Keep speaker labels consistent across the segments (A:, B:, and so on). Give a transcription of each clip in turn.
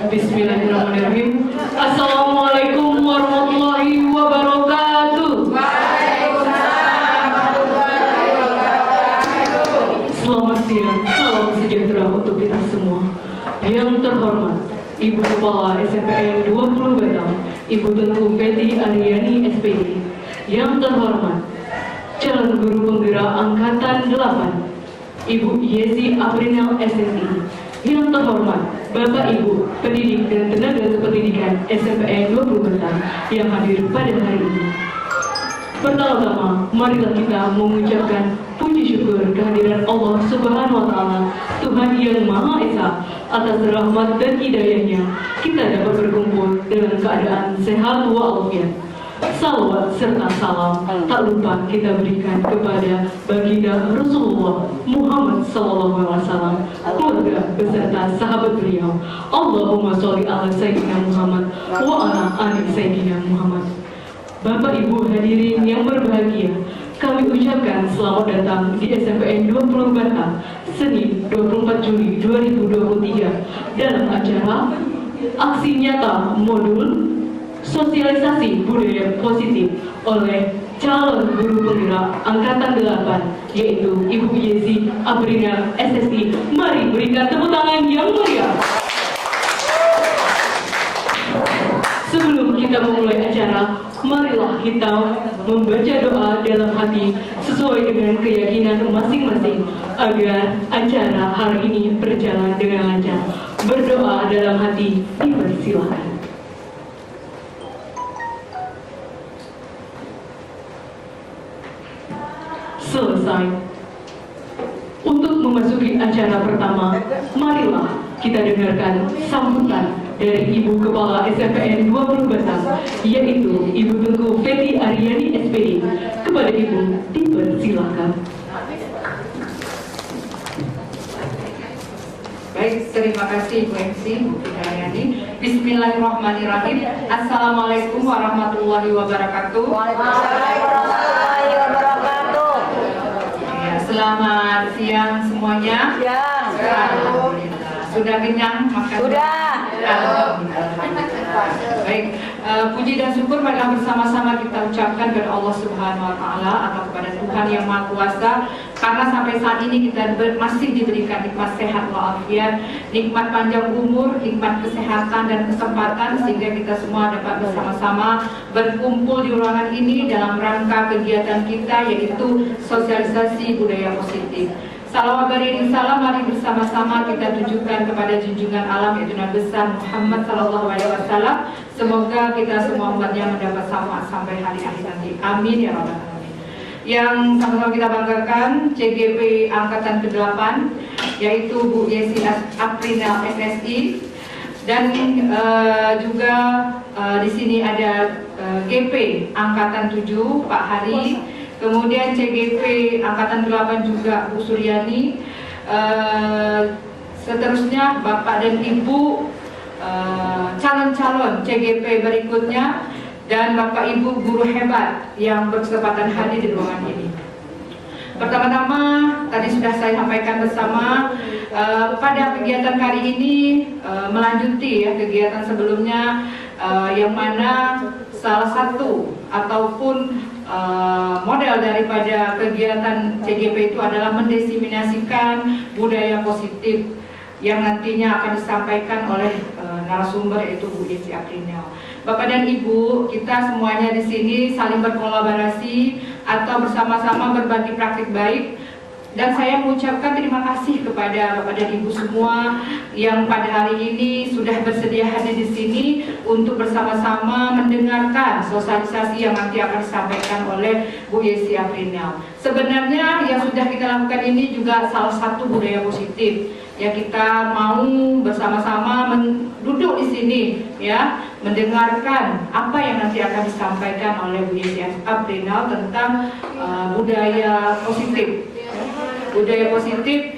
A: Bismillahirrahmanirrahim. Assalamualaikum warahmatullahi wabarakatuh.
B: Waalaikumsalam warahmatullahi wabarakatuh.
A: Selamat siang, salam sejahtera untuk kita semua. Yang terhormat Ibu Kepala SMPN 20 Batam, Ibu Tengku Feti Aryani SPD. Yang terhormat calon guru penggerak Angkatan 8, Ibu Yesi Aprinel SSI. Yang terhormat Bapak Ibu pendidik dan tenaga kependidikan SMPN 20 Batam yang hadir pada hari ini. Pertama-tama, marilah kita mengucapkan puji syukur kehadiran Allah Subhanahu wa Ta'ala, Tuhan yang Maha Esa, atas rahmat dan hidayahnya kita dapat berkumpul dalam keadaan sehat walafiat. Salawat serta salam tak lupa kita berikan kepada baginda Rasulullah Muhammad SAW, keluarga beserta sahabat beliau. Allahumma sholli ala Sayyidina Muhammad wa ala ali Sayyidina Muhammad. Bapak Ibu hadirin yang berbahagia, kami ucapkan selamat datang di SMPN 20 Batam, Senin 24 Juli 2023 dalam acara aksi nyata modul sosialisasi budaya positif oleh calon guru penggerak Angkatan 8, yaitu Ibu Yesi Aprinel SSI. Mari berikan tepuk tangan yang meriah. Sebelum kita memulai acara, marilah kita membaca doa dalam hati sesuai dengan keyakinan masing-masing agar acara hari ini berjalan dengan lancar. Berdoa dalam hati dipersilakan. Selesai. Untuk memasuki acara pertama, marilah kita dengarkan sambutan dari Ibu Kepala SMPN 20 Batam, yaitu Ibu Tengku Feti Aryani SPD. Kepada Ibu dipersilakan.
B: Baik, terima kasih Bu MC, Bu Feti Aryani. Bismillahirrahmanirrahim. Assalamualaikum warahmatullahi wabarakatuh.
C: Waalaikumsalam wabarakatuh.
B: Ya, selamat siang semuanya.
C: Siang.
B: Alhamdulillah. Sudah kenyang makan?
C: Sudah.
B: Baik, puji dan syukur marilah bersama-sama kita ucapkan kepada Allah Subhanahu wa Ta'ala atau kepada Tuhan yang Maha Kuasa, karena sampai saat ini kita masih diberikan nikmat sehat walafiat, nikmat panjang umur, nikmat kesehatan dan kesempatan, sehingga kita semua dapat bersama-sama berkumpul di ruangan ini dalam rangka kegiatan kita, yaitu sosialisasi budaya positif. Salawat beriring salam mari bersama-sama kita tujukan kepada junjungan alam, yaitu Nabi besar Muhammad Sallallahu Alaihi Wasallam. Semoga kita semua umatnya mendapat syafaat sampai hari akhir nanti. Amin ya rabbal alamin. Yang sama-sama kita banggakan CGP Angkatan ke-8, yaitu Bu Yesi Aprinel SSI, dan juga di sini ada GP Angkatan 7 Pak Hari. Kemudian CGP Angkatan 8 juga Bu Suryani, seterusnya Bapak dan Ibu calon-calon CGP berikutnya, dan Bapak Ibu guru hebat yang berkesempatan hadir di ruangan ini. Pertama-tama tadi sudah saya sampaikan bersama, pada kegiatan kali ini melanjuti ya kegiatan sebelumnya, yang mana salah satu ataupun model daripada kegiatan CGP itu adalah mendesiminasikan budaya positif yang nantinya akan disampaikan oleh narasumber, yaitu Bu Yesi Aprinel. Bapak dan Ibu, kita semuanya di sini saling berkolaborasi atau bersama-sama berbagi praktik baik. Dan saya mengucapkan terima kasih kepada Bapak dan Ibu semua yang pada hari ini sudah bersedia hadir di sini untuk bersama-sama mendengarkan sosialisasi yang nanti akan disampaikan oleh Bu Yesi Aprinel. Sebenarnya yang sudah kita lakukan ini juga salah satu budaya positif. Ya, kita mau bersama-sama duduk di sini ya, mendengarkan apa yang nanti akan disampaikan oleh Bu Yesi Aprinel tentang budaya positif. Budaya positif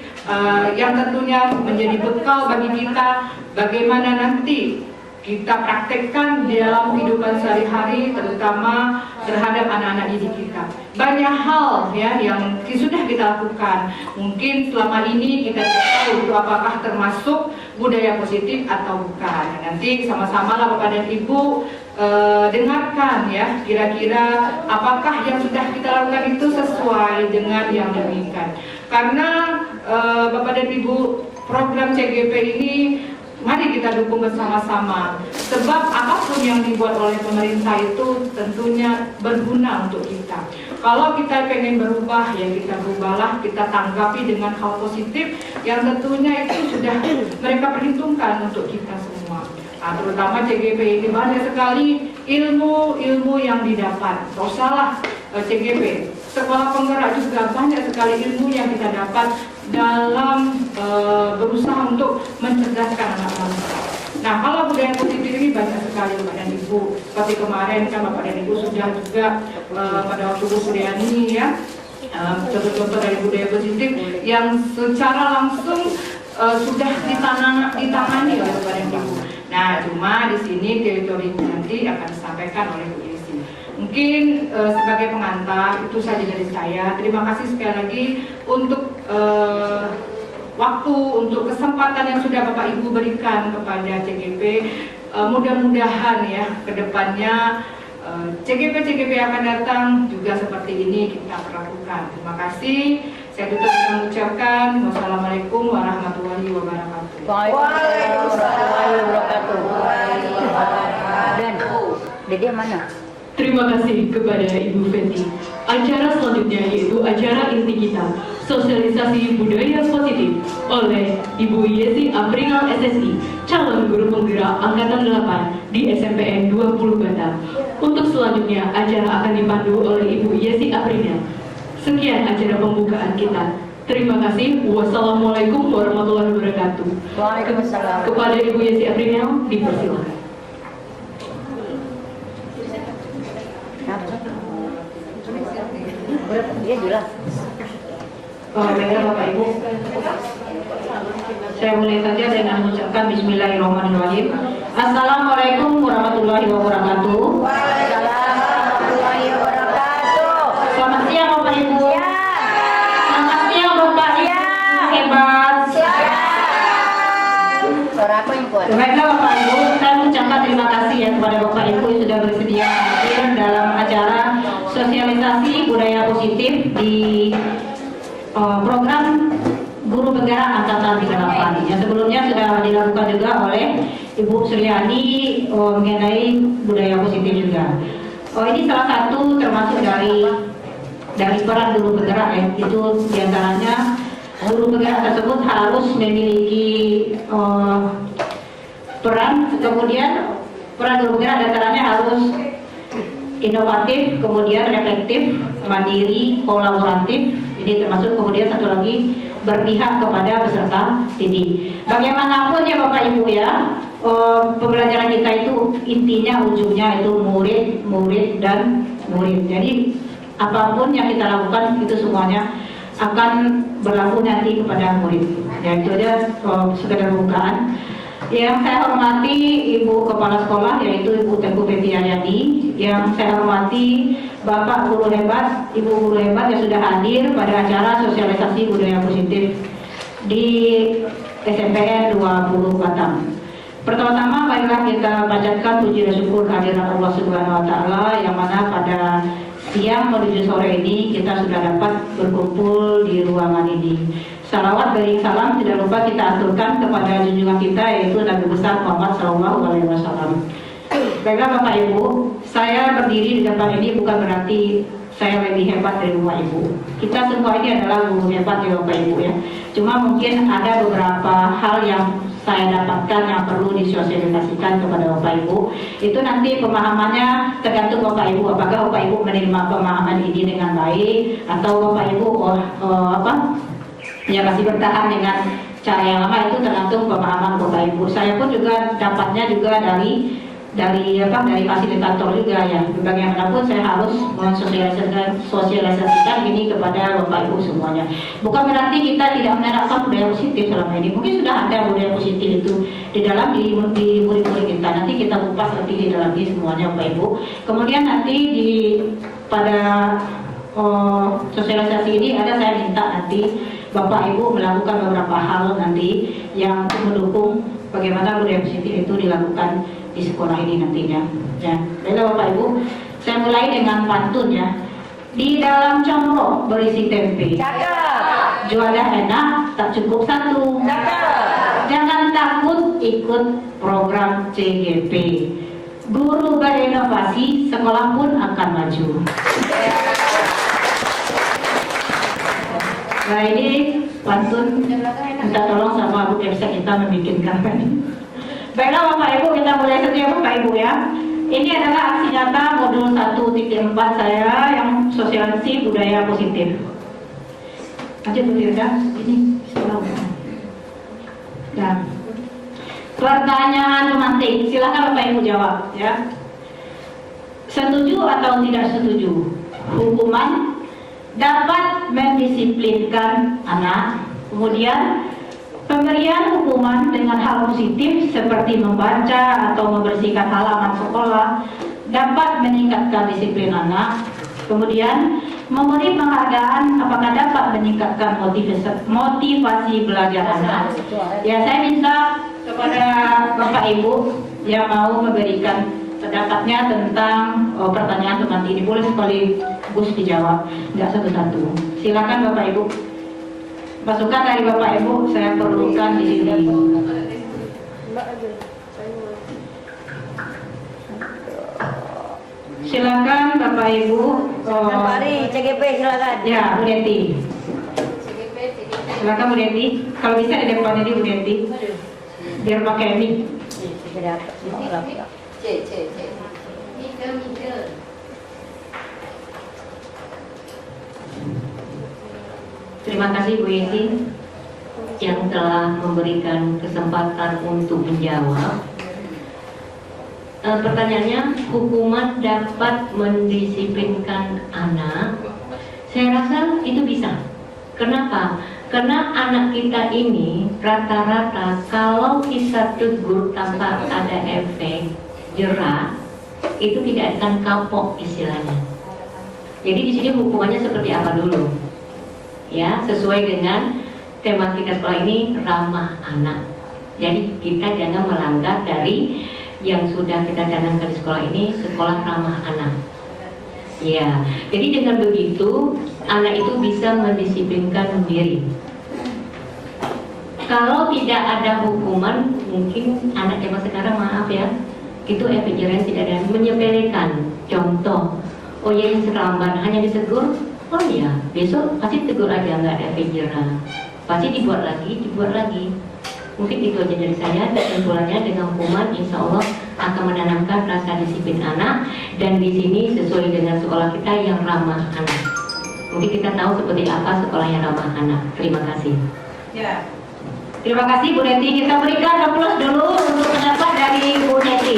B: yang tentunya menjadi bekal bagi kita bagaimana nanti kita praktekkan dalam kehidupan sehari-hari, terutama terhadap anak-anak didik kita. Banyak hal ya yang sudah kita lakukan. Mungkin selama ini kita tidak tahu itu apakah termasuk budaya positif atau bukan. Nanti sama-sama lah Bapak dan Ibu dengarkan ya, kira-kira apakah yang sudah kita lakukan itu sesuai dengan yang diinginkan. Karena Bapak dan Ibu, program CGP ini mari kita dukung bersama-sama. Sebab apapun yang dibuat oleh pemerintah itu tentunya berguna untuk kita. Kalau kita pengen berubah, ya kita berubahlah, kita tanggapi dengan hal positif yang tentunya itu sudah mereka perhitungkan untuk kita semua. Nah, terutama CGP ini banyak sekali ilmu yang didapat. Tidak usahlah CGP, sekolah penggerak juga banyak sekali ilmu yang kita dapat dalam berusaha untuk mencerdaskan anak-anak kita. Nah, kalau budaya positif ini banyak sekali Bapak dan Ibu. Seperti kemarin kan Bapak dan Ibu sudah juga pada waktu Bu Suryani ya, contoh-contoh dari budaya positif yang secara langsung sudah ditangani oleh Bapak dan Ibu. Nah, cuma di sini teritorinya nanti akan disampaikan oleh Bu Yesi. Mungkin sebagai pengantar itu saja dari saya. Terima kasih sekali lagi untuk waktu, untuk kesempatan yang sudah Bapak Ibu berikan kepada CGP. Mudah-mudahan ya kedepannya CGP yang akan datang juga seperti ini kita lakukan. Terima kasih. Saya tutup dengan mengucapkan wassalamualaikum warahmatullahi wabarakatuh.
C: Waalaikumsalam warahmatullahi wabarakatuh.
D: Dan Dede mana?
A: Terima kasih kepada Ibu Feti. Acara selanjutnya yaitu acara inti kita, sosialisasi budaya positif oleh Ibu Yesi Aprinal SSI, calon guru penggerak Angkatan 8 di SMPN 20 Batam. Untuk selanjutnya acara akan dipandu oleh Ibu Yesi Aprinal. Sekian acara pembukaan kita. Terima kasih. Wassalamualaikum warahmatullahi wabarakatuh.
D: Waalaikumsalam.
A: Kepada Ibu Yesi Aprinal dipersilakan.
D: Dia jelas.
E: Baiklah Bapak Ibu, saya mulai saja dengan mengucapkan Bismillahirrahmanirrahim. Assalamualaikum warahmatullahi wabarakatuh.
C: Waalaikumsalam warahmatullahi wabarakatuh.
E: Selamat siang Bapak Ibu. Selamat siang Bapak Ibu. Hebat.
D: Suara apa yang kuat?
E: Baiklah Bapak Ibu, saya mengucapkan terima kasih ya kepada Bapak Ibu yang sudah bersedia hadir dalam acara sosialisasi budaya positif di program Guru Penggerak Angkatan 38 yang sebelumnya sudah dilakukan juga oleh Ibu Suryani mengenai budaya positif juga. Ini salah satu termasuk dari peran guru penggerak ya, itu diantaranya guru penggerak tersebut harus memiliki peran, kemudian peran guru penggerak diantaranya harus inovatif, kemudian reflektif, mandiri, kolaboratif. Ini termasuk kemudian satu lagi berpihak kepada peserta didik. Bagaimanapun ya Bapak Ibu ya, pembelajaran kita itu intinya ujungnya itu murid dan murid. Jadi apapun yang kita lakukan itu semuanya akan berlaku nanti kepada murid. Ya itu aja sekedar pembukaan. Yang saya hormati Ibu Kepala Sekolah yaitu Ibu Teguh Feti Aryani, yang saya hormati Bapak Guru Hebat, Ibu Guru Hebat yang sudah hadir pada acara sosialisasi budaya positif di SMPN 20 Batam. Pertama-tama marilah kita panjatkan puji dan syukur kehadiran Allah Subhanahu wa taala yang mana pada siang menuju sore ini kita sudah dapat berkumpul di ruangan ini. Salawat dari salam tidak lupa kita aturkan kepada junjungan kita yaitu Nabi besar Muhammad SAW. Baiklah Bapak Ibu, saya berdiri di depan ini bukan berarti saya lebih hebat dari Bapak Ibu. Kita semua ini adalah guru hebat ya Bapak Ibu ya. Cuma mungkin ada beberapa hal yang saya dapatkan yang perlu disosialisasikan kepada Bapak Ibu. Itu nanti pemahamannya tergantung Bapak Ibu. Apakah Bapak Ibu menerima pemahaman ini dengan baik atau Bapak Ibu ya masih bertahan dengan cara yang lama, itu tergantung pemahaman Bapak Ibu. Saya pun juga dapatnya juga dari dari fasilitator juga ya. Bagaimanapun saya harus mensosialisasikan ini kepada Bapak Ibu semuanya. Bukan berarti kita tidak menerapkan budaya positif selama ini. Mungkin sudah ada budaya positif itu di dalam di murid-murid kita. Nanti kita kupas lebih di dalam ini semuanya Bapak Ibu. Kemudian nanti pada sosialisasi ini saya minta nanti Bapak Ibu melakukan beberapa hal nanti yang mendukung bagaimana budaya positif itu dilakukan di sekolah ini nantinya. Ya, baiklah Bapak Ibu, saya mulai dengan pantun ya. Di dalam comrok berisi tempe.
C: Cakep.
E: Jualan enak, tak cukup satu.
C: Cakep.
E: Jangan takut ikut program CGP. Guru berinovasi, sekolah pun akan maju. Nah ini pantun minta tolong sama Bu Kepsa kita membikinkan ini. Baiklah Bapak Ibu, kita mulai saja Bapak Ibu ya. Ini adalah aksi nyata modul 1.4 saya yang sosialisasi budaya positif. Lanjut Bu Tirta, ini nah, pertanyaan pemantik, silakan Bapak Ibu jawab ya. Setuju atau tidak setuju? Hukuman dapat mendisiplinkan anak. Kemudian pemberian hukuman dengan hal positif seperti membaca atau membersihkan halaman sekolah dapat meningkatkan disiplin anak. Kemudian memberi penghargaan apakah dapat meningkatkan motivasi belajar anak. Ya, saya minta kepada Bapak Ibu yang mau memberikan pendapatnya tentang pertanyaan teman ini, boleh sekaligus dijawab, nggak satu-satu. Silakan Bapak Ibu. Masukan dari Bapak Ibu saya perlukan di sini. Silakan Bapak Ibu.
C: Mari CGP silakan.
E: Ya, Bu Deti. Silakan Bu Deti. Kalau bisa di depan ini Bu Deti. Biar pakai mic.
F: Terima kasih Bu Yeti yang telah memberikan kesempatan untuk menjawab. Pertanyaannya, hukuman dapat mendisiplinkan anak. Saya rasa itu bisa. Kenapa? Karena anak kita ini rata-rata kalau kita tegur tanpa ada efek jerah, itu tidak akan kapok istilahnya. Jadi di sini hukumannya seperti apa dulu? Ya, sesuai dengan tema kita sekolah ini ramah anak. Jadi kita jangan melanggar dari yang sudah kita canangkan di sekolah ini, sekolah ramah anak. Ya, jadi dengan begitu anak itu bisa mendisiplinkan diri. Kalau tidak ada hukuman, mungkin anak zaman sekarang maaf ya, itu efek jerah tidak ada, menyepelekan. Contoh, oh ya ini terlambat, hanya disegur. Oh iya, besok pasti tegur aja, nggak ada efek jerah. Pasti dibuat lagi. Mungkin itu aja dari saya. Kesimpulannya dengan hukuman, insya Allah akan menanamkan rasa disiplin anak. Dan di sini sesuai dengan sekolah kita yang ramah anak. Mungkin kita tahu seperti apa sekolah yang ramah anak. Terima kasih.
E: Ya. Terima kasih Bu Neti. Kita berikan aplaus dulu untuk pendapat dari Bu Neti.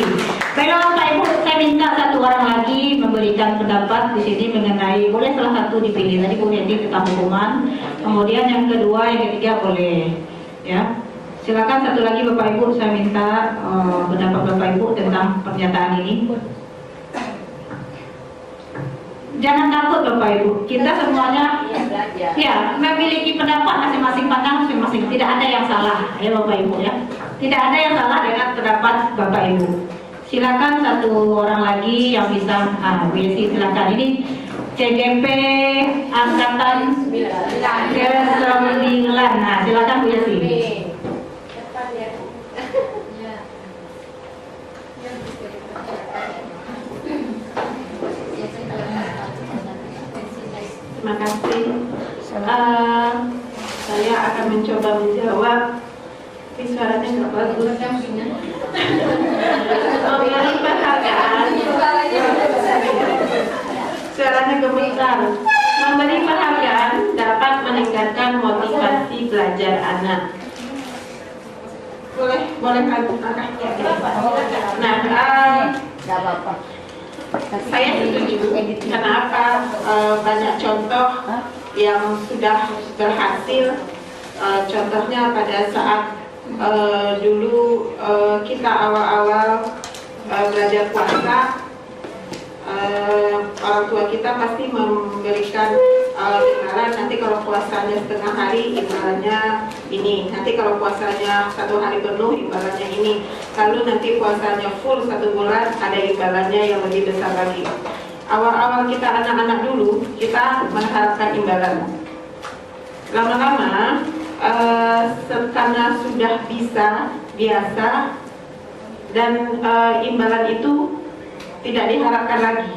E: Baiklah Bapak Ibu, saya minta satu orang lagi memberikan pendapat di sini mengenai, boleh salah satu dipilih. Tadi Bu Neti tentang hukuman, kemudian yang kedua, yang ketiga boleh. Ya, silakan satu lagi Bapak Ibu, saya minta pendapat Bapak Ibu tentang pernyataan ini. Jangan takut Bapak Ibu, kita semuanya ya memiliki pendapat masing-masing, pandang masing-masing. Tidak ada yang salah ya Bapak Ibu ya. Tidak ada yang salah dengan pendapat Bapak Ibu. Silakan satu orang lagi yang bisa, Bu Yesi silakan. Ini CGP angkatan ke-9. Nah, silakan Bu Yesi.
A: Terima kasih. Saya akan mencoba menjawab, tapi suaranya nggak bagus. Memberi penghargaan. Suaranya gemetar. Memberi penghargaan dapat meningkatkan motivasi belajar anak.
G: boleh angkat. Nah,
D: Nggak apa-apa.
G: saya setuju. Kenapa banyak contoh yang sudah berhasil. Contohnya pada saat dulu kita awal-awal belajar puasa, orang tua kita pasti memberikan imbalan. Nanti kalau puasanya setengah hari imbalannya ini, nanti kalau puasanya 1 hari penuh imbalannya ini, lalu nanti puasanya full 1 bulan ada imbalannya yang lebih besar lagi. Awal-awal kita anak-anak dulu kita mengharapkan imbalan. Lama-lama karena sudah biasa dan imbalan itu tidak diharapkan lagi.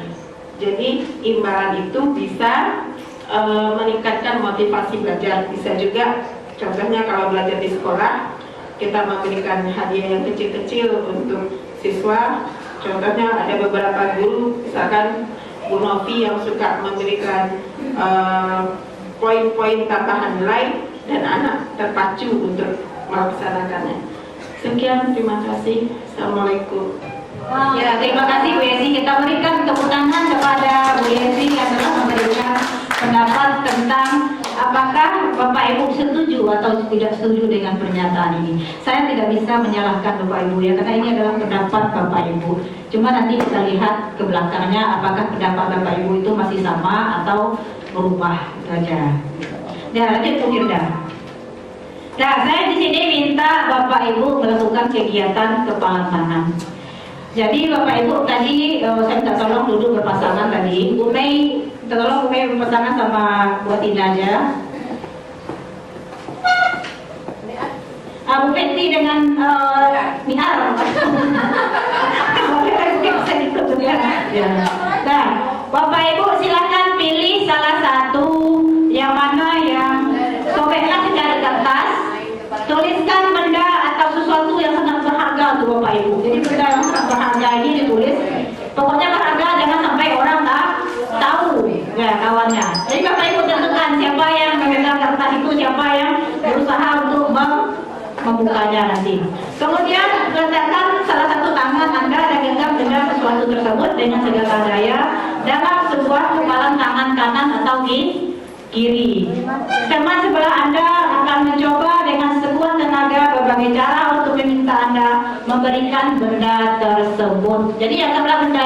G: Jadi imbalan itu bisa meningkatkan motivasi belajar. Bisa juga, contohnya kalau belajar di sekolah, kita memberikan hadiah yang kecil-kecil untuk siswa. Contohnya ada beberapa guru, misalkan Bu Novi yang suka memberikan poin-poin tambahan nilai dan anak terpacu untuk melaksanakannya. Sekian, terima kasih. Assalamualaikum.
E: Ya, terima kasih Bu Yesi. Kita berikan tepuk tangan kepada Bu Yesi yang telah memberikan pendapat tentang apakah Bapak Ibu setuju atau tidak setuju dengan pernyataan ini. Saya tidak bisa menyalahkan Bapak Ibu ya, karena ini adalah pendapat Bapak Ibu. Cuma nanti kita lihat ke belakangnya apakah pendapat Bapak Ibu itu masih sama atau berubah saja. Ya, lanjut Bu Firda. Nah, saya di sini minta Bapak Ibu melakukan kegiatan kepalan tangan. Jadi Bapak Ibu tadi saya minta tolong duduk berpasangan tadi. Bu Mei, tolong Bu Mei berpasangan sama Bu Tina aja. Bu Peti dengan Mihar. Nah, Bapak Ibu silakan pilih salah satu yang mana yang sobeklah secara kertas. Tuliskan benda atau sesuatu yang sangat berharga untuk Bapak Ibu. Jadi benda yang sangat berharga ini ditulis. Pokoknya berharga, jangan sampai orang tahu ya kawannya. Jadi Bapak Ibu tentukan siapa yang memegang kertas itu, siapa yang berusaha untuk membukanya nanti. Kemudian letakkan salah satu tangan Anda dan genggam benda sesuatu tersebut dengan segala daya dalam sebuah kepalan tangan kanan atau kiri. Teman sebelah Anda akan mencoba dengan sekuat tenaga berbagai cara untuk meminta Anda memberikan benda tersebut. Jadi yang sebelah benda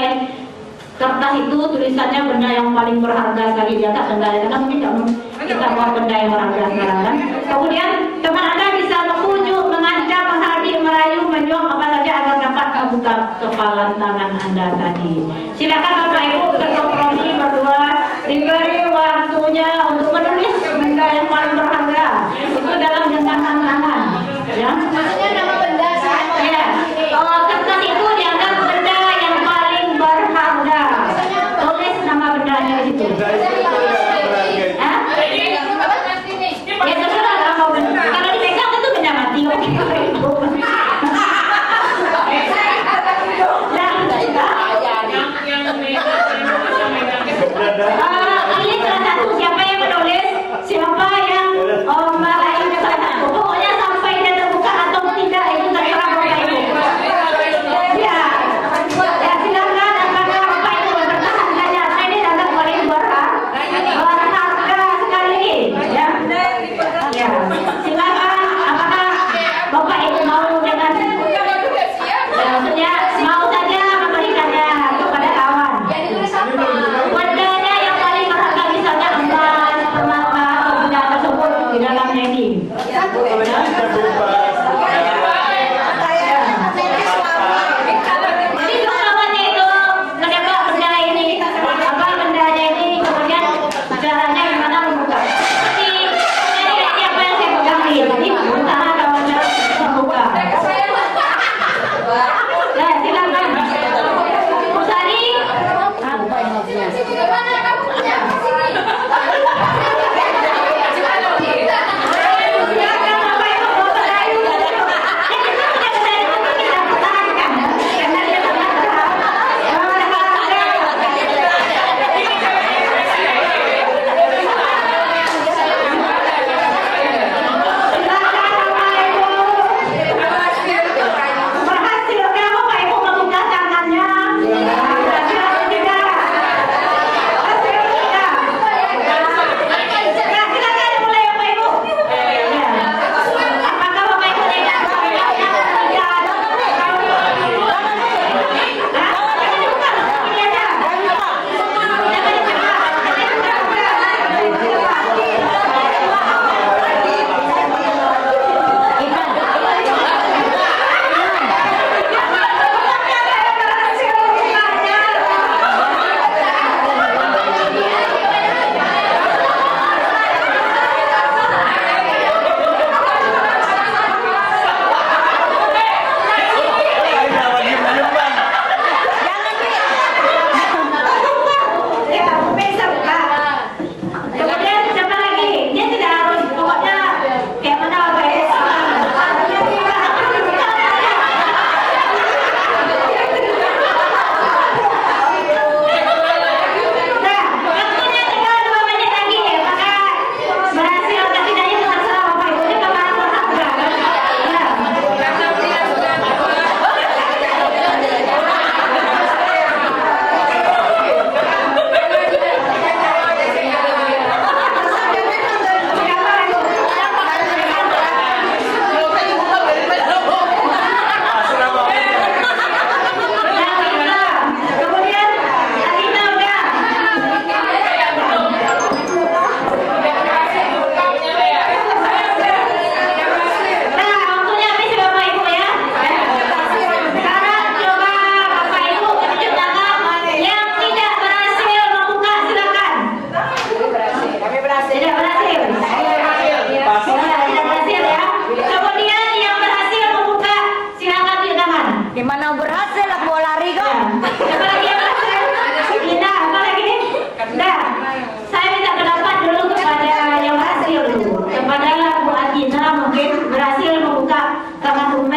E: kertas itu tulisannya benda yang paling berharga sekali di atas benda, karena mungkin kita buat benda yang berharga sekarang kan. Kemudian teman Anda bisa membujuk, mengancam, menghardik, merayu, menyuap apa saja agar dapat membuka kepalan tangan Anda tadi. Silakan Bapak Ibu berkompromi berdua, diberi waktunya untuk menulis benda yang paling berharga itu dalam genggaman tangan. Ya.
D: Maksudnya nama benda sih.
E: Ya. Kertas itu dianggap benda yang paling berharga. Tulis nama bendanya di situ. Hah? Ya terserah lah mau benda. Kalau dipegang itu benda mati. Ini salah satu siapa yang menulis, siapa yang meraih salah satu. Pokoknya sampai dia terbuka atau tidak itu terserah Bapak Ibu. Ya, ya silakan apakah Bapak Ibu bertahan saja. Ini sangat paling berharga sekali. Ya, ya silakan apakah Bapak Ibu mau dengan maksudnya mau saja memberikannya kepada kawan. Bendanya yang paling berharga misalnya emas, permata, atau benda tersebut di dalamnya ini. Jadi kawannya itu mendapat benda ini, apa bendanya ini, kemudian caranya gimana membuka. Jadi siapa yang saya pegang ini, jadi berusaha kawannya membuka. Ya silakan. Usani.
D: Apa yang maksudnya?
E: Silakan Bapak Ibu berlayu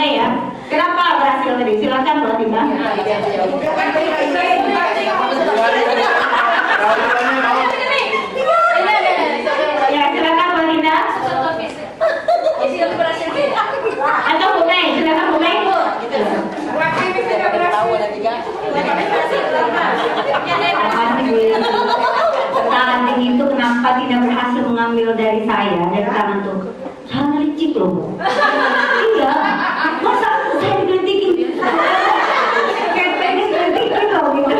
E: mulai ya. Kenapa berhasil tadi? Silakan Bu Atina. Ya, silakan Bu Atina. Atau Bu Mei, silakan Bu Mei. Tanding itu kenapa tidak berhasil mengambil dari saya dari tangan tuh? Salah licik loh. Iya, masa saya digelitikin? Kayak pengen gelitikin loh gitu.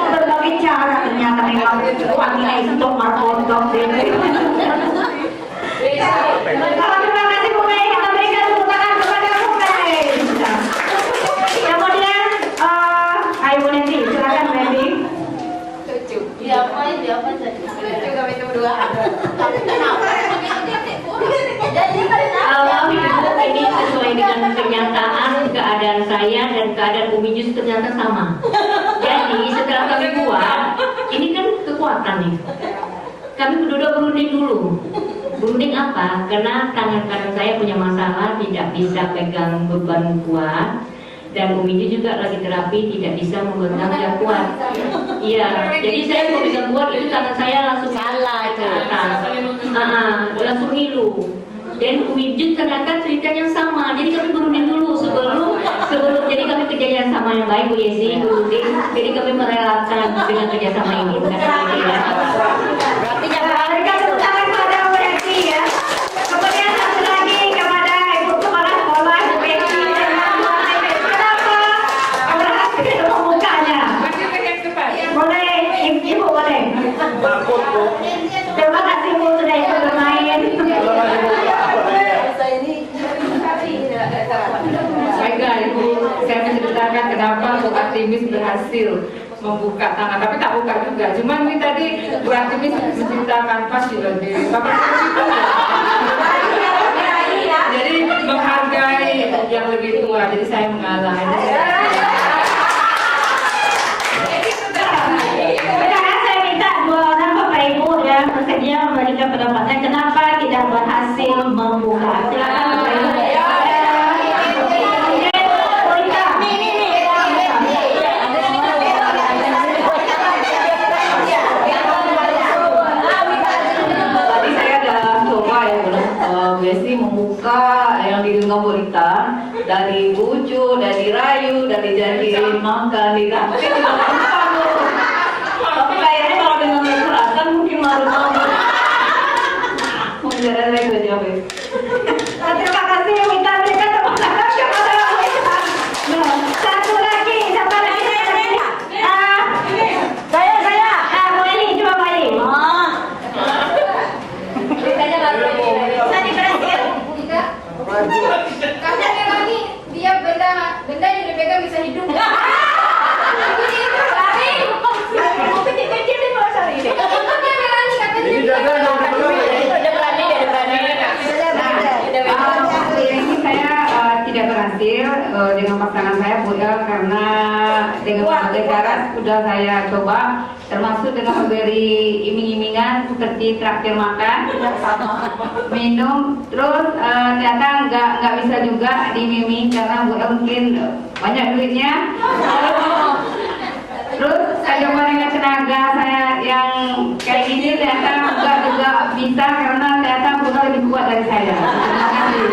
E: Berbagai cara ternyata memang wanita itu markotok deh. Terima kasih Bu Mei, kita berikan tepuk tangan kepada Bu Mei. Kemudian, ayo Bu Neti, silakan Bu Neti.
F: Ini sesuai dengan kenyataan keadaan saya dan keadaan Umi Jus ternyata sama. Jadi setelah kami buat, ini kan kekuatan nih. Kami berdua berunding dulu. Berunding apa? Karena tangan kanan saya punya masalah, tidak bisa pegang beban kuat. Dan Umi Jus juga lagi terapi, tidak bisa menggenggam yang kuat. Iya, jadi saya mau bisa kuat itu tangan saya langsung
D: Salah itu.
F: ke atas. Langsung ngilu. Dan Umi Jus ternyata ceritanya sama. Jadi kami berunding dulu sebelum jadi kami kerjanya sama yang baik Bu Yesi, berunding. Jadi kami merelakan dengan kerjasama ini.
D: Berarti jangan
E: Berikan tepuk tangan kepada Bu Neti ya. Kemudian satu lagi kepada Ibu Kepala Sekolah Bu Neti. Kenapa berhasil membukanya? Boleh, Ibu boleh. Terima kasih Bu sudah ikut bermain.
B: Baiklah Ibu, saya menceritakan kenapa Bu Artemis berhasil membuka tangan, tapi tak buka juga. Cuman ini tadi Bu Artemis menceritakan pas juga di Bapak itu. Jadi menghargai yang lebih tua, jadi saya mengalah.
E: Sekarang saya minta dua orang Bapak Ibu yang bersedia memberikan pendapatnya kenapa tidak berhasil membuka. Silakan Bapak Ibu.
A: Tadi saya ada coba ya Besi membuka yang digenggam Burita dari bujuk, dari rayu, dari janji makan, ditraktir juga gampang loh. Tapi kayaknya kalau dengan kekerasan mungkin malu-malu. Mungkin ada lagi saja Bes.
E: Terima kasih minta berikan tepuk tangan kepada Wanita. Nah, satu lagi, siapa lagi? Saya. Bu Eli, coba Bu Eli.
D: Katanya lagi dia benda yang dipegang bisa hidup.
B: Ini saya tidak berhasil dengan pasangan saya Bu El karena dengan berbagai cara sudah saya coba, termasuk dengan memberi iming-imingan seperti traktir makan, minum, terus ternyata nggak bisa juga dimiming karena Bu El mungkin banyak duitnya. Terus saya coba dengan tenaga saya yang kayak gini ternyata nggak juga bisa karena ternyata Bu El lebih kuat dari saya. Terima kasih.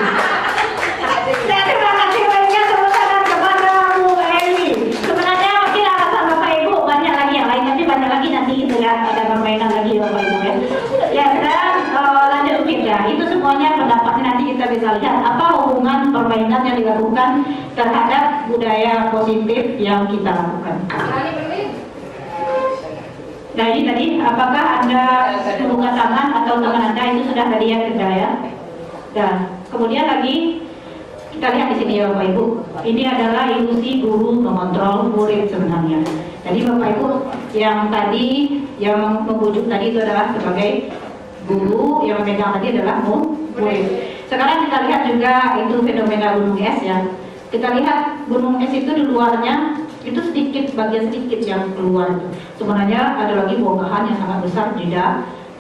E: Terima kasih banyak tepuk tangan kepada Bu Eli. Sebenarnya mungkin alasan Bapak Ibu banyak lagi yang lain, tapi banyak lagi nanti kita lihat ada permainan lagi Bapak Ibu ya. Ya, dan lanjut kita. Itu semuanya pendapatnya nanti kita bisa lihat apa hubungan permainan yang dilakukan terhadap budaya positif yang kita lakukan. Nah ini tadi, apakah Anda membuka tangan atau tangan Anda itu sudah tadi yang kerja ya? Dan kemudian lagi kita lihat di sini ya Bapak Ibu, ini adalah ilusi guru mengontrol murid sebenarnya. Jadi Bapak Ibu yang tadi yang membujuk tadi itu adalah sebagai guru, yang memegang tadi adalah murid. Sekarang kita lihat juga itu fenomena gunung es ya. Kita lihat gunung es itu di luarnya itu sedikit, bagian sedikit yang keluar. Sebenarnya ada lagi bongkahan yang sangat besar di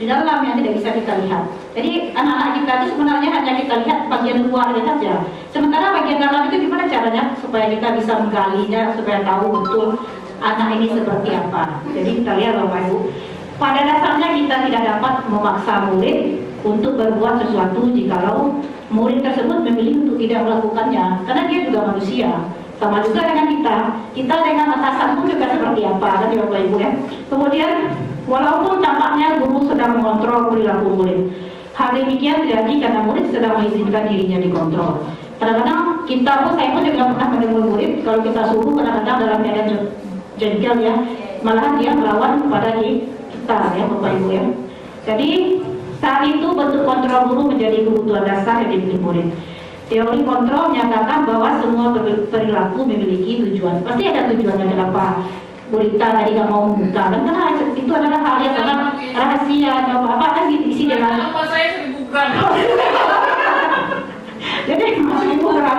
E: dalam yang tidak bisa kita lihat. Jadi anak-anak kita itu sebenarnya hanya kita kita lihat bagian luarnya saja. Sementara bagian dalam itu gimana caranya supaya kita bisa menggalinya, supaya tahu betul anak ini seperti apa. Jadi kita lihat Bapak Ibu, pada dasarnya kita tidak dapat memaksa murid untuk berbuat sesuatu jikalau murid tersebut memilih untuk tidak melakukannya, karena dia juga manusia. Sama juga dengan kita dengan atasan pun juga seperti apa, kan Bapak Ibu ya. Kemudian walaupun tampaknya guru sedang mengontrol perilaku murid, hal demikian terjadi karena murid sedang mengizinkan dirinya dikontrol. Kadang-kadang kita pun, saya pun juga pernah menemui murid, kalau kita suruh kadang-kadang dalam keadaan jengkel ya, malahan dia melawan kepada kita ya Bapak Ibu ya. Jadi saat itu bentuk kontrol guru menjadi kebutuhan dasar yang dimiliki murid. Teori kontrol menyatakan bahwa semua perilaku memiliki tujuan. Pasti ada tujuannya kenapa Burita tadi nggak mau membuka. Dan karena itu adalah hal yang sangat rahasia atau apa kan diisi dengan.
B: Apa saya dibuka?
E: Jadi masih kurang.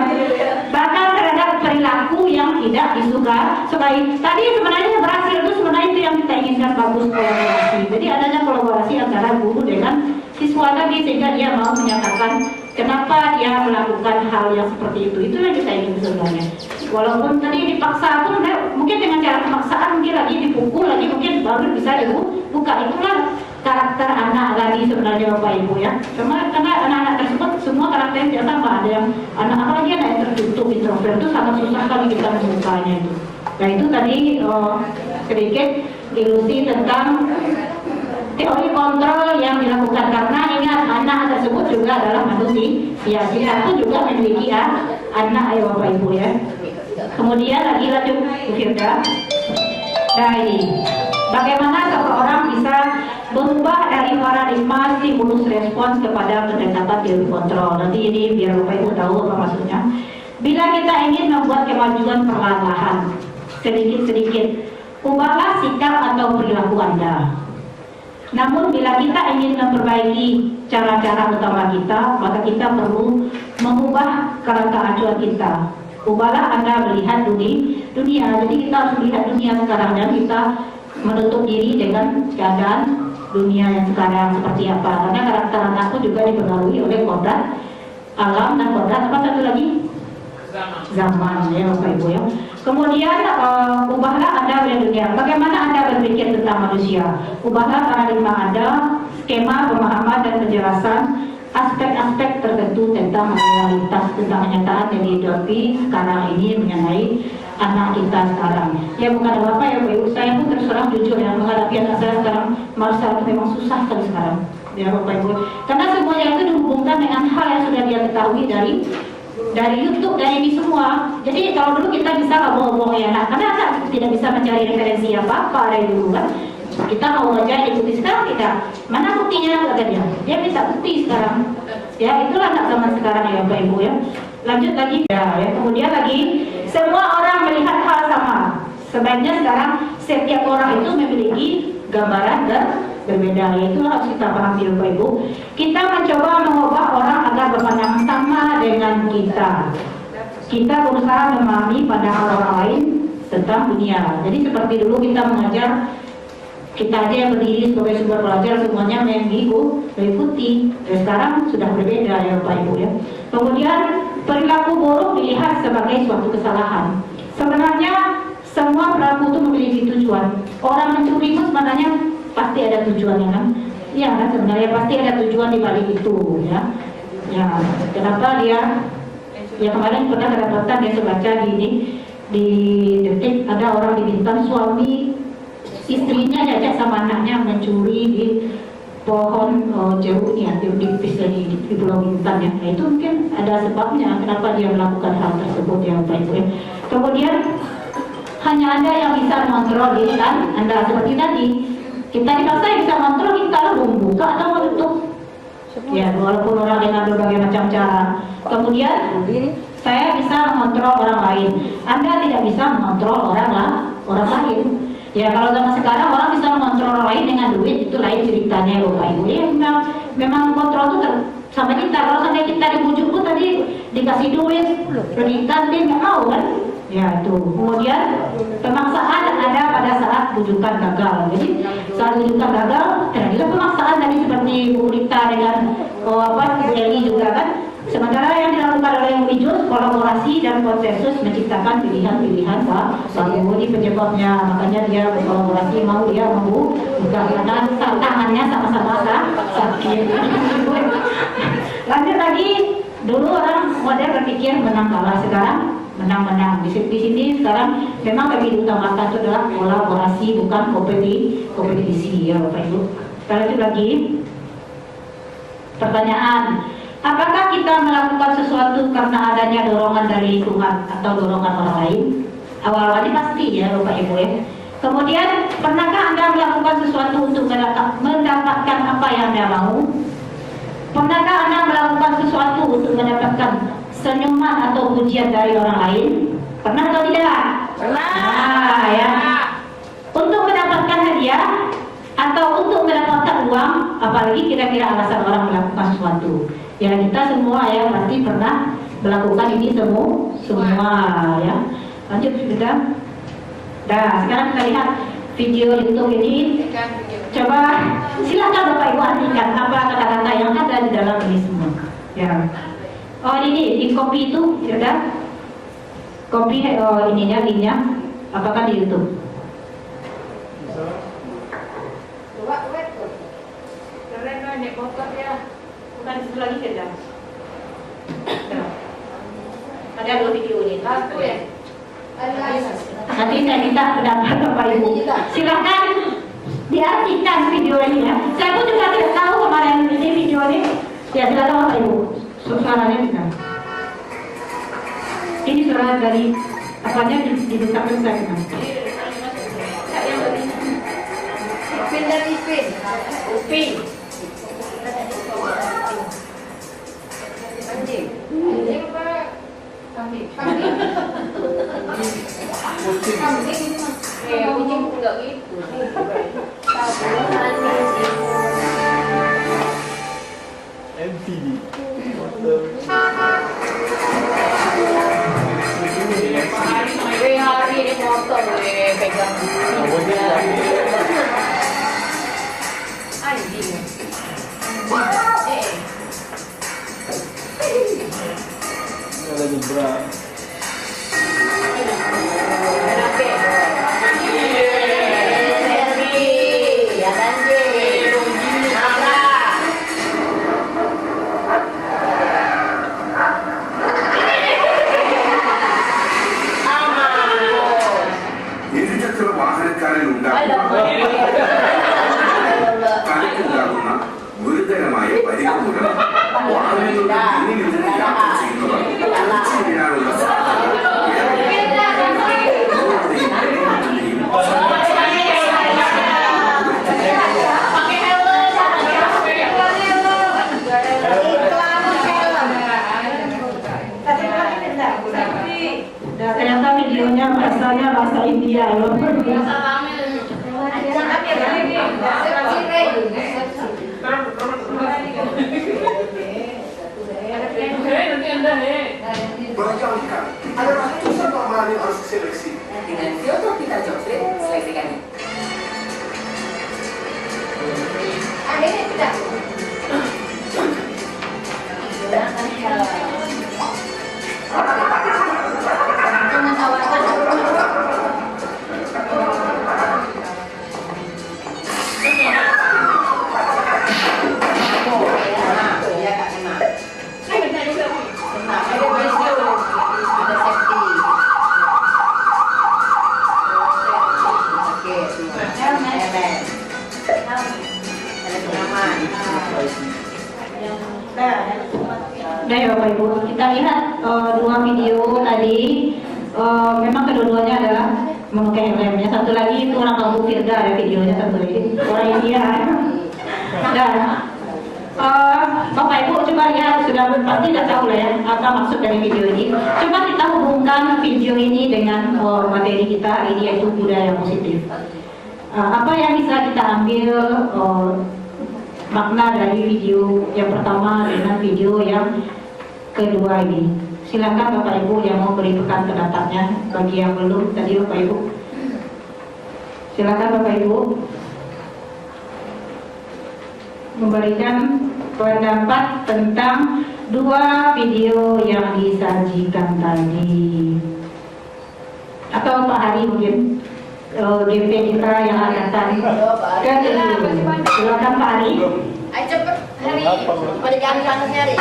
E: Bahkan terhadap perilaku yang tidak disukai. Tadi sebenarnya berhasil itu sebenarnya itu yang kita inginkan, bagus kolaborasi. Jadi adanya kolaborasi antara guru dengan siswa tadi sehingga dia mau menyatakan kenapa dia melakukan hal yang seperti itu. Itu yang kita ingin sebenarnya. Walaupun tadi dipaksa pun mungkin dengan cara pemaksaan mungkin lagi dipukul lagi mungkin baru bisa dibuka. Itulah karakter anak tadi sebenarnya Bapak Ibu ya. Karena anak-anak tersebut semua karakternya tidak sama. Ada yang anak apalagi anak yang tertutup introvert itu sangat susah sekali kita membukanya itu. Nah itu tadi sedikit ilusi tentang teori kontrol yang dilakukan, karena ingat anak tersebut juga adalah manusia. Ya, kita pun juga memiliki anak ya Bapak Ibu ya. Kemudian lagi lanjut Bu Firda. Nah ini, bagaimana seseorang bisa berubah dari paradigma stimulus respons kepada pendekatan teori kontrol. Nanti ini biar Bapak Ibu tahu apa maksudnya. Bila kita ingin membuat kemajuan perlahan-lahan, sedikit-sedikit, ubahlah sikap atau perilaku Anda. Namun bila kita ingin memperbaiki cara-cara utama kita, maka kita perlu mengubah kerangka acuan kita. Ubahlah Anda melihat dunia. Jadi kita harus melihat dunia sekarang dan kita menutup diri dengan keadaan dunia yang sekarang seperti apa. Karena karakter anakku juga dipengaruhi oleh kodrat alam dan kodrat apa satu lagi? Zaman ya Bapak Ibu ya. Kemudian ubahlah Anda melihat dunia. Bagaimana Anda berpikir tentang manusia? Ubahlah paradigma Anda, skema pemahaman dan penjelasan aspek-aspek tertentu tentang realitas, tentang kenyataan yang dihidupi sekarang ini mengenai anak kita sekarang. Ya bukan apa-apa ya Bapak Ibu. Saya pun terus terang jujur ya menghadapi anak saya sekarang, masa itu memang susah sekali sekarang. Ya Bapak Ibu. Karena semuanya itu dihubungkan dengan hal yang sudah dia ketahui dari YouTube, dari ini semua. Jadi kalau dulu kita bisa nggak bohong ya, karena anak tidak bisa mencari referensi apa dari dulu kan. Kita mau aja ikuti, sekarang tidak. Mana buktinya kata dia? Dia bisa bukti sekarang. Ya itulah anak zaman sekarang ya Bapak Ibu ya. Lanjut lagi ya. Kemudian lagi semua orang melihat hal sama. Sebaiknya sekarang setiap orang itu memiliki gambaran berbeda. Itu harus kita pahami Bapak Ibu. Kita mencoba mengubah orang agar berpandangan sama dengan kita. Kita berusaha memahami pandangan orang lain tentang dunia. Jadi seperti dulu kita mengajar, kita aja yang berdiri sebagai sumber belajar semuanya mengikuti. Dan sekarang sudah berbeda ya Bapak Ibu ya. Kemudian perilaku buruk dilihat sebagai suatu kesalahan. Sebenarnya semua perilaku itu memiliki tujuan. Orang mencuri itu sebenarnya pasti ada tujuannya kan? Iya kan, sebenarnya pasti ada tujuan di balik itu ya. Ya, kenapa dia? Ya kemarin pernah kedapatan dia baca di Detik ada orang di Bintan, suami istrinya diajak sama anaknya mencuri di pohon jeruk ya di Pulau Bintan ya. Nah, itu mungkin ada sebabnya kenapa dia melakukan hal tersebut ya Bapak Ibu ya. Kemudian hanya Anda yang bisa mengontrol diri kan Anda seperti tadi. Kita dipaksa bisa mengontrol kita lah membuka atau menutup. Ya walaupun orang dengan berbagai macam cara. Kemudian saya bisa mengontrol orang lain. Anda tidak bisa mengontrol orang lain. Ya kalau zaman sekarang orang bisa mengontrol orang lain dengan duit, itu lain ceritanya Bapak Ibu. Ya memang kontrol itu sama kita. Kalau sampai kita dibujuk pun tadi dikasih duit, pergi kantin nggak mau kan? Ya itu. Kemudian pemaksaan ada pada saat rujukan gagal. Jadi saat rujukan gagal terjadilah pemaksaan tadi seperti Bu Rita dengan Bu Eli juga kan. Sementara yang dilakukan oleh Wijus kolaborasi dan konsensus menciptakan pilihan-pilihan baru di penyebabnya. Makanya dia berkolaborasi dia mau buka karena tangannya sama-sama sakit. Lanjut lagi, dulu orang model berpikir menang kalah, sekarang menang-menang. Di sini sekarang memang lebih diutamakan itu adalah kolaborasi bukan kompetisi ya Bapak Ibu. Lanjut lagi, pertanyaan. Apakah kita melakukan sesuatu karena adanya dorongan dari lingkungan atau dorongan orang lain? Awal-awalnya pasti ya Bapak Ibu ya. Kemudian, pernahkah Anda melakukan sesuatu untuk mendapatkan apa yang Anda mau? Pernahkah Anda melakukan sesuatu untuk mendapatkan senyuman atau pujian dari orang lain? Pernah atau tidak?
C: Pernah.
E: Nah, ya. Untuk mendapatkan hadiah atau untuk mendapatkan uang, apalagi kira-kira alasan orang melakukan sesuatu. Ya kita semua ya pasti pernah melakukan ini semua ya. Lanjut sudah. Nah sekarang kita lihat video YouTube ini. Coba silakan Bapak Ibu artikan apa kata-kata yang ada di dalam ini semua. Ya. Oh ini di copy itu sudah. Copy ininya linknya. Apakah di YouTube?
B: Keren loh naik motor ya.
E: Bukan di situ lagi saja. Ada dua video ini.
B: Lagu ya.
E: Nanti saya minta pendapat Bapak Ibu. Silakan diartikan video ini ya. Saya pun juga tidak tahu kemarin ini video ini. Ya silakan Bapak Ibu. Suaranya bisa. Ini suara dari apanya dibesarkan saya kan.
C: Upin dan Ipin.
E: Upin.
C: Anjing.
B: Anjing apa? Kambing. Kambing. Kambing ini mas.
C: Kucing enggak gitu.
H: MTV.
C: Hari ini motor pegang. Anjing.
H: Ada zebra.
I: ഇരുചക്ര വാഹനക്കാരിൽ തലയ്ക്കുണ്ടാകുന്ന ഗുരുതരമായ പരിക്കുകൾ വാഹനങ്ങളുടെ പിന്നിലിരുന്ന് യാത്ര ചെയ്യുന്നവർ ഒളിച്ചു വീഴാനുള്ള സാധ്യത
E: Ternyata videonya bahasanya bahasa India loh.
I: Bayangkan, ada ratusan pemain yang harus diseleksi.
J: Dengan Kyoto kita Joplin, seleksikannya.
D: Ada ini tidak?
E: Nah ya Bapak Ibu, kita lihat dua video tadi. Memang kedua-duanya adalah memakai helmnya. Satu lagi itu orang kampung Firda ada videonya, satu lagi orang India. Dan Bapak Ibu coba lihat, sudah pasti tidak tahu lah ya apa maksud dari video ini. Coba kita hubungkan video ini dengan materi kita hari ini yaitu budaya positif. Apa yang bisa kita ambil makna dari video yang pertama dengan video yang kedua ini. Silakan Bapak Ibu yang mau berikan pendapatnya. Bagi yang belum tadi Bapak Ibu, silakan Bapak Ibu memberikan pendapat tentang dua video yang disajikan tadi. Atau Pak Hari mungkin DP kita yang akan tadi. Silakan Pak Hari.
D: Ayo cepet hari.
C: Pada jangan panasnya hari.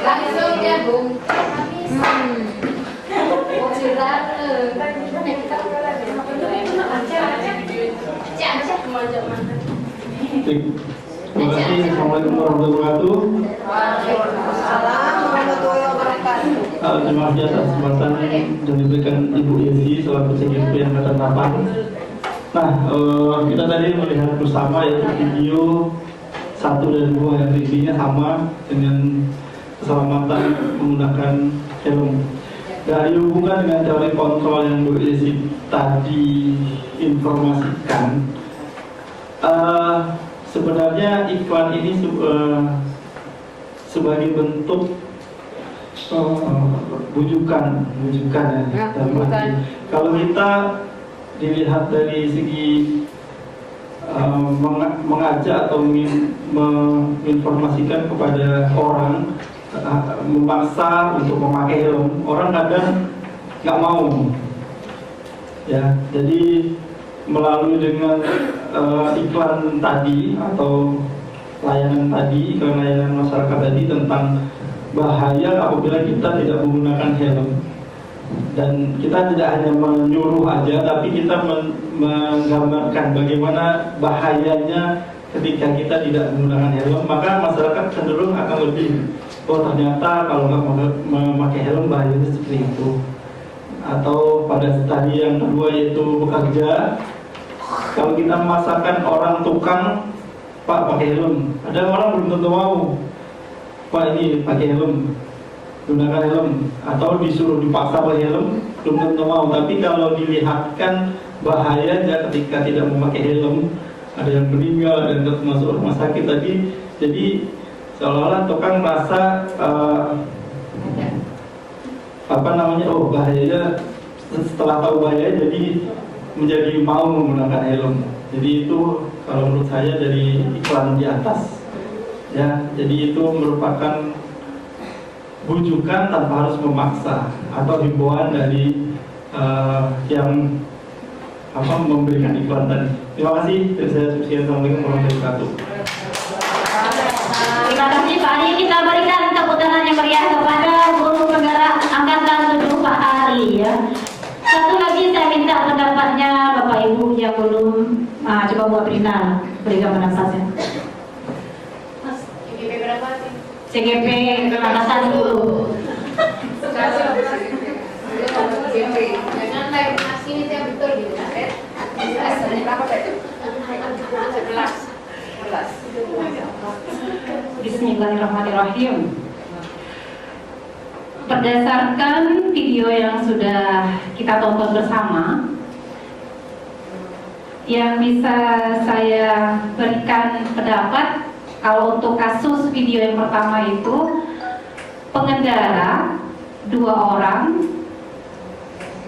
D: Langsung ya Bung.
H: Terima kasih. Assalamualaikum warahmatullahi wabarakatuh.
C: Waalaikumsalam warahmatullahi wabarakatuh.
H: Terima kasih atas kesempatan yang diberikan Ibu Yesi selaku CGP yang akan datang. Nah, kita tadi melihat bersama yaitu video 1 dan 2 yang intinya sama dengan keselamatan menggunakan helm. Dari hubungan dengan teori kontrol yang Bu Yesi tadi informasikan, sebenarnya iklan ini sebagai bentuk bujukan ya. Kalau kita dilihat dari segi mengajak atau menginformasikan kepada orang, memaksa untuk memakai helm, orang kadang nggak mau ya. Jadi melalui dengan iklan tadi atau layanan tadi, iklan layanan masyarakat tadi tentang bahaya apabila kita tidak menggunakan helm. Dan kita tidak hanya menyuruh aja, tapi kita menggambarkan bagaimana bahayanya ketika kita tidak menggunakan helm. Maka masyarakat cenderung akan lebih, oh ternyata kalau nggak memakai helm bahayanya seperti itu. Atau pada tadi yang kedua yaitu bekerja, kalau kita memasakkan orang tukang, Pak pakai helm, ada orang belum tentu mau, Pak ini pakai helm, gunakan helm, atau disuruh dipaksa pakai helm, belum tentu mau. Tapi kalau dilihatkan bahayanya ketika tidak memakai helm, ada yang meninggal, ada yang masuk rumah sakit tadi, jadi seolah-olah tukang merasa oh bahayanya, setelah tahu bahaya jadi menjadi mau menggunakan helm. Jadi itu kalau menurut saya dari iklan di atas ya, jadi itu merupakan bujukan tanpa harus memaksa atau himbauan dari yang memberikan iklan tadi. Terima kasih. Dari saya sekian. Assalamualaikum warahmatullahi wabarakatuh.
E: Terima kasih Pak Hari. Kita berikan tepuk tangan yang meriah kepada Guru Negara Angkatan 7 Pak Hari ya. Satu lagi saya minta pendapatnya Bapak Ibu yang belum coba buat Rina berikan pendapatnya.
D: CGP berapa sih?
E: CGP Angkatan 10.
D: Jangan live nasi ini yang betul gitu kan?
C: Berapa tadi? 11.
A: Bismillahirrahmanirrahim. Berdasarkan video yang sudah kita tonton bersama, yang bisa saya berikan pendapat, kalau untuk kasus video yang pertama itu pengendara 2 orang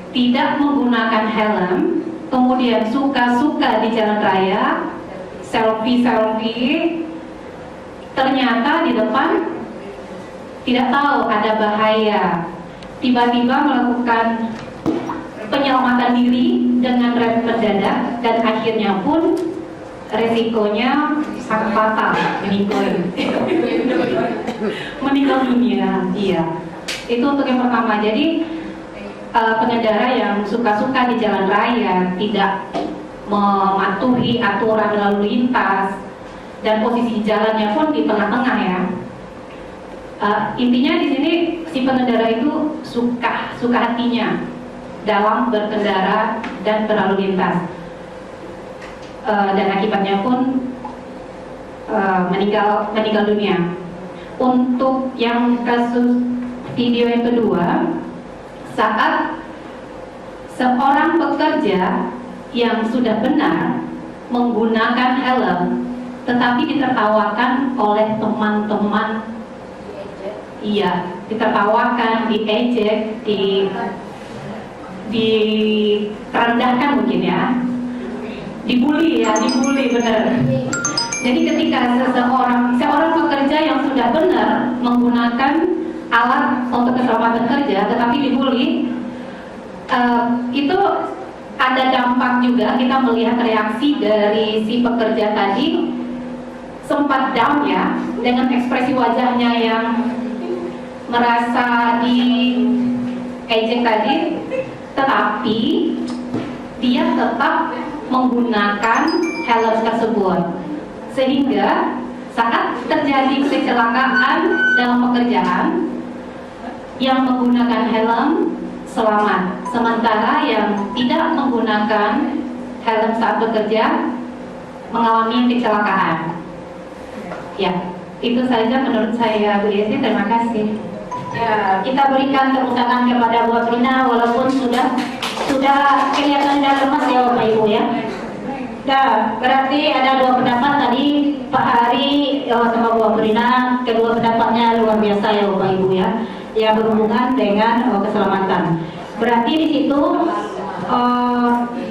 A: tidak menggunakan helm, kemudian suka-suka di jalan raya, selfie, ternyata di depan tidak tahu ada bahaya, tiba-tiba melakukan penyelamatan diri dengan rem mendadak dan akhirnya pun resikonya sangat fatal, meninggal dunia. Iya, itu untuk yang pertama. Jadi pengendara yang suka-suka di jalan raya, tidak mematuhi aturan lalu lintas, dan posisi jalannya pun di tengah-tengah ya. Intinya di sini si pengendara itu suka hatinya dalam berkendara dan berlalu lintas, dan akibatnya pun meninggal dunia. Untuk yang kasus video yang kedua, saat seorang pekerja yang sudah benar menggunakan helm tetapi ditertawakan oleh teman-teman
E: iya, ditertawakan, diejek, direndahkan mungkin ya, dibully benar. Jadi ketika seorang pekerja yang sudah benar menggunakan alat untuk keselamatan kerja tetapi dibully, itu ada dampak juga. Kita melihat reaksi dari si pekerja tadi sempat down ya, dengan ekspresi wajahnya yang merasa diejek tadi, tetapi dia tetap menggunakan helm tersebut, sehingga saat terjadi kecelakaan dalam pekerjaan yang menggunakan helm selamat, sementara yang tidak menggunakan helm saat bekerja mengalami kecelakaan. Ya, itu saja menurut saya, Bu Desi. Terima kasih. Ya, kita berikan tepuk tangan kepada Bu Aprina walaupun sudah kelihatan lemas ya Bapak Ibu ya. Nah, berarti ada dua pendapat tadi, Pak Hari sama Bu Aprina. Kedua pendapatnya luar biasa ya Bapak Ibu ya, yang berhubungan dengan keselamatan. Berarti di situ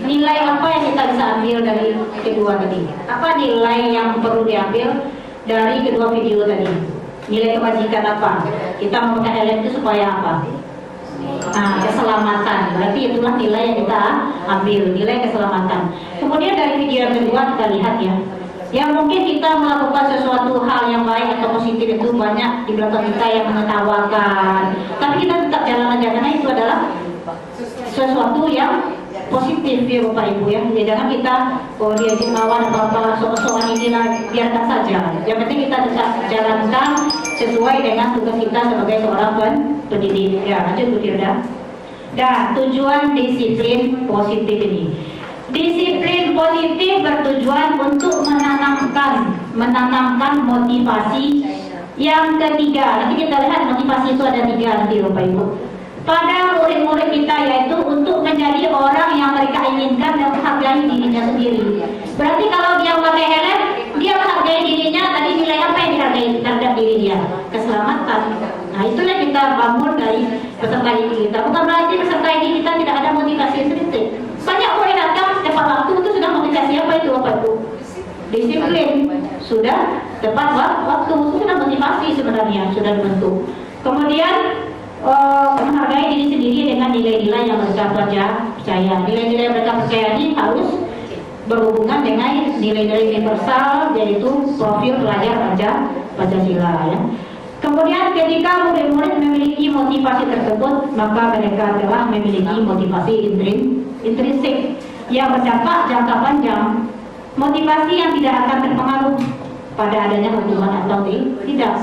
E: nilai apa yang kita bisa ambil dari kedua tadi? Apa nilai yang perlu diambil dari kedua video tadi? Nilai kebajikan apa? Kita memakai helm itu supaya apa? Nah, keselamatan. Berarti itulah nilai yang kita ambil, nilai keselamatan. Kemudian dari video yang kedua kita lihat ya, yang mungkin kita melakukan sesuatu hal yang baik atau positif itu banyak di belakang kita yang menertawakan, tapi kita tetap jalan aja karena itu adalah sesuatu yang positif ya Bapak Ibu ya. Jangan kita diajak lawan apa-apa soal ini lah, biarkan saja. Yang penting kita tetap jalankan sesuai dengan tugas kita sebagai seorang pendidik. Ya, lanjut Bu Firda. Dan tujuan disiplin positif ini. Disiplin positif bertujuan untuk menanamkan motivasi. Yang ketiga, nanti kita lihat motivasi itu ada 3 nanti Bapak Ibu. Pada murid-murid kita, yaitu untuk menjadi orang yang mereka inginkan dan menghargai dirinya sendiri. Berarti kalau dia memakai helm, dia menghargai dirinya. Tadi nilai apa yang dihargai terhadap diri dia? Keselamatan. Nah, itulah kita bangun dari peserta didik kita. Bukan berarti peserta didik kita tidak ada motivasi intrinsik. Banyak murid datang tepat waktu, itu sudah motivasi apa itu Bapak Ibu? Disiplin. Sudah tepat waktu, itu sudah motivasi sebenarnya, sudah dibentuk. Kemudian menghargai diri sendiri dengan nilai-nilai yang mereka percaya. Nilai-nilai yang mereka percaya ini harus berhubungan dengan nilai-nilai universal, yaitu profil pelajar Pancasila ya. Kemudian ketika murid-murid memiliki motivasi tersebut, maka mereka telah memiliki motivasi intrinsik yang berdampak jangka panjang. Motivasi yang tidak akan terpengaruh pada adanya hubungan atau tidak.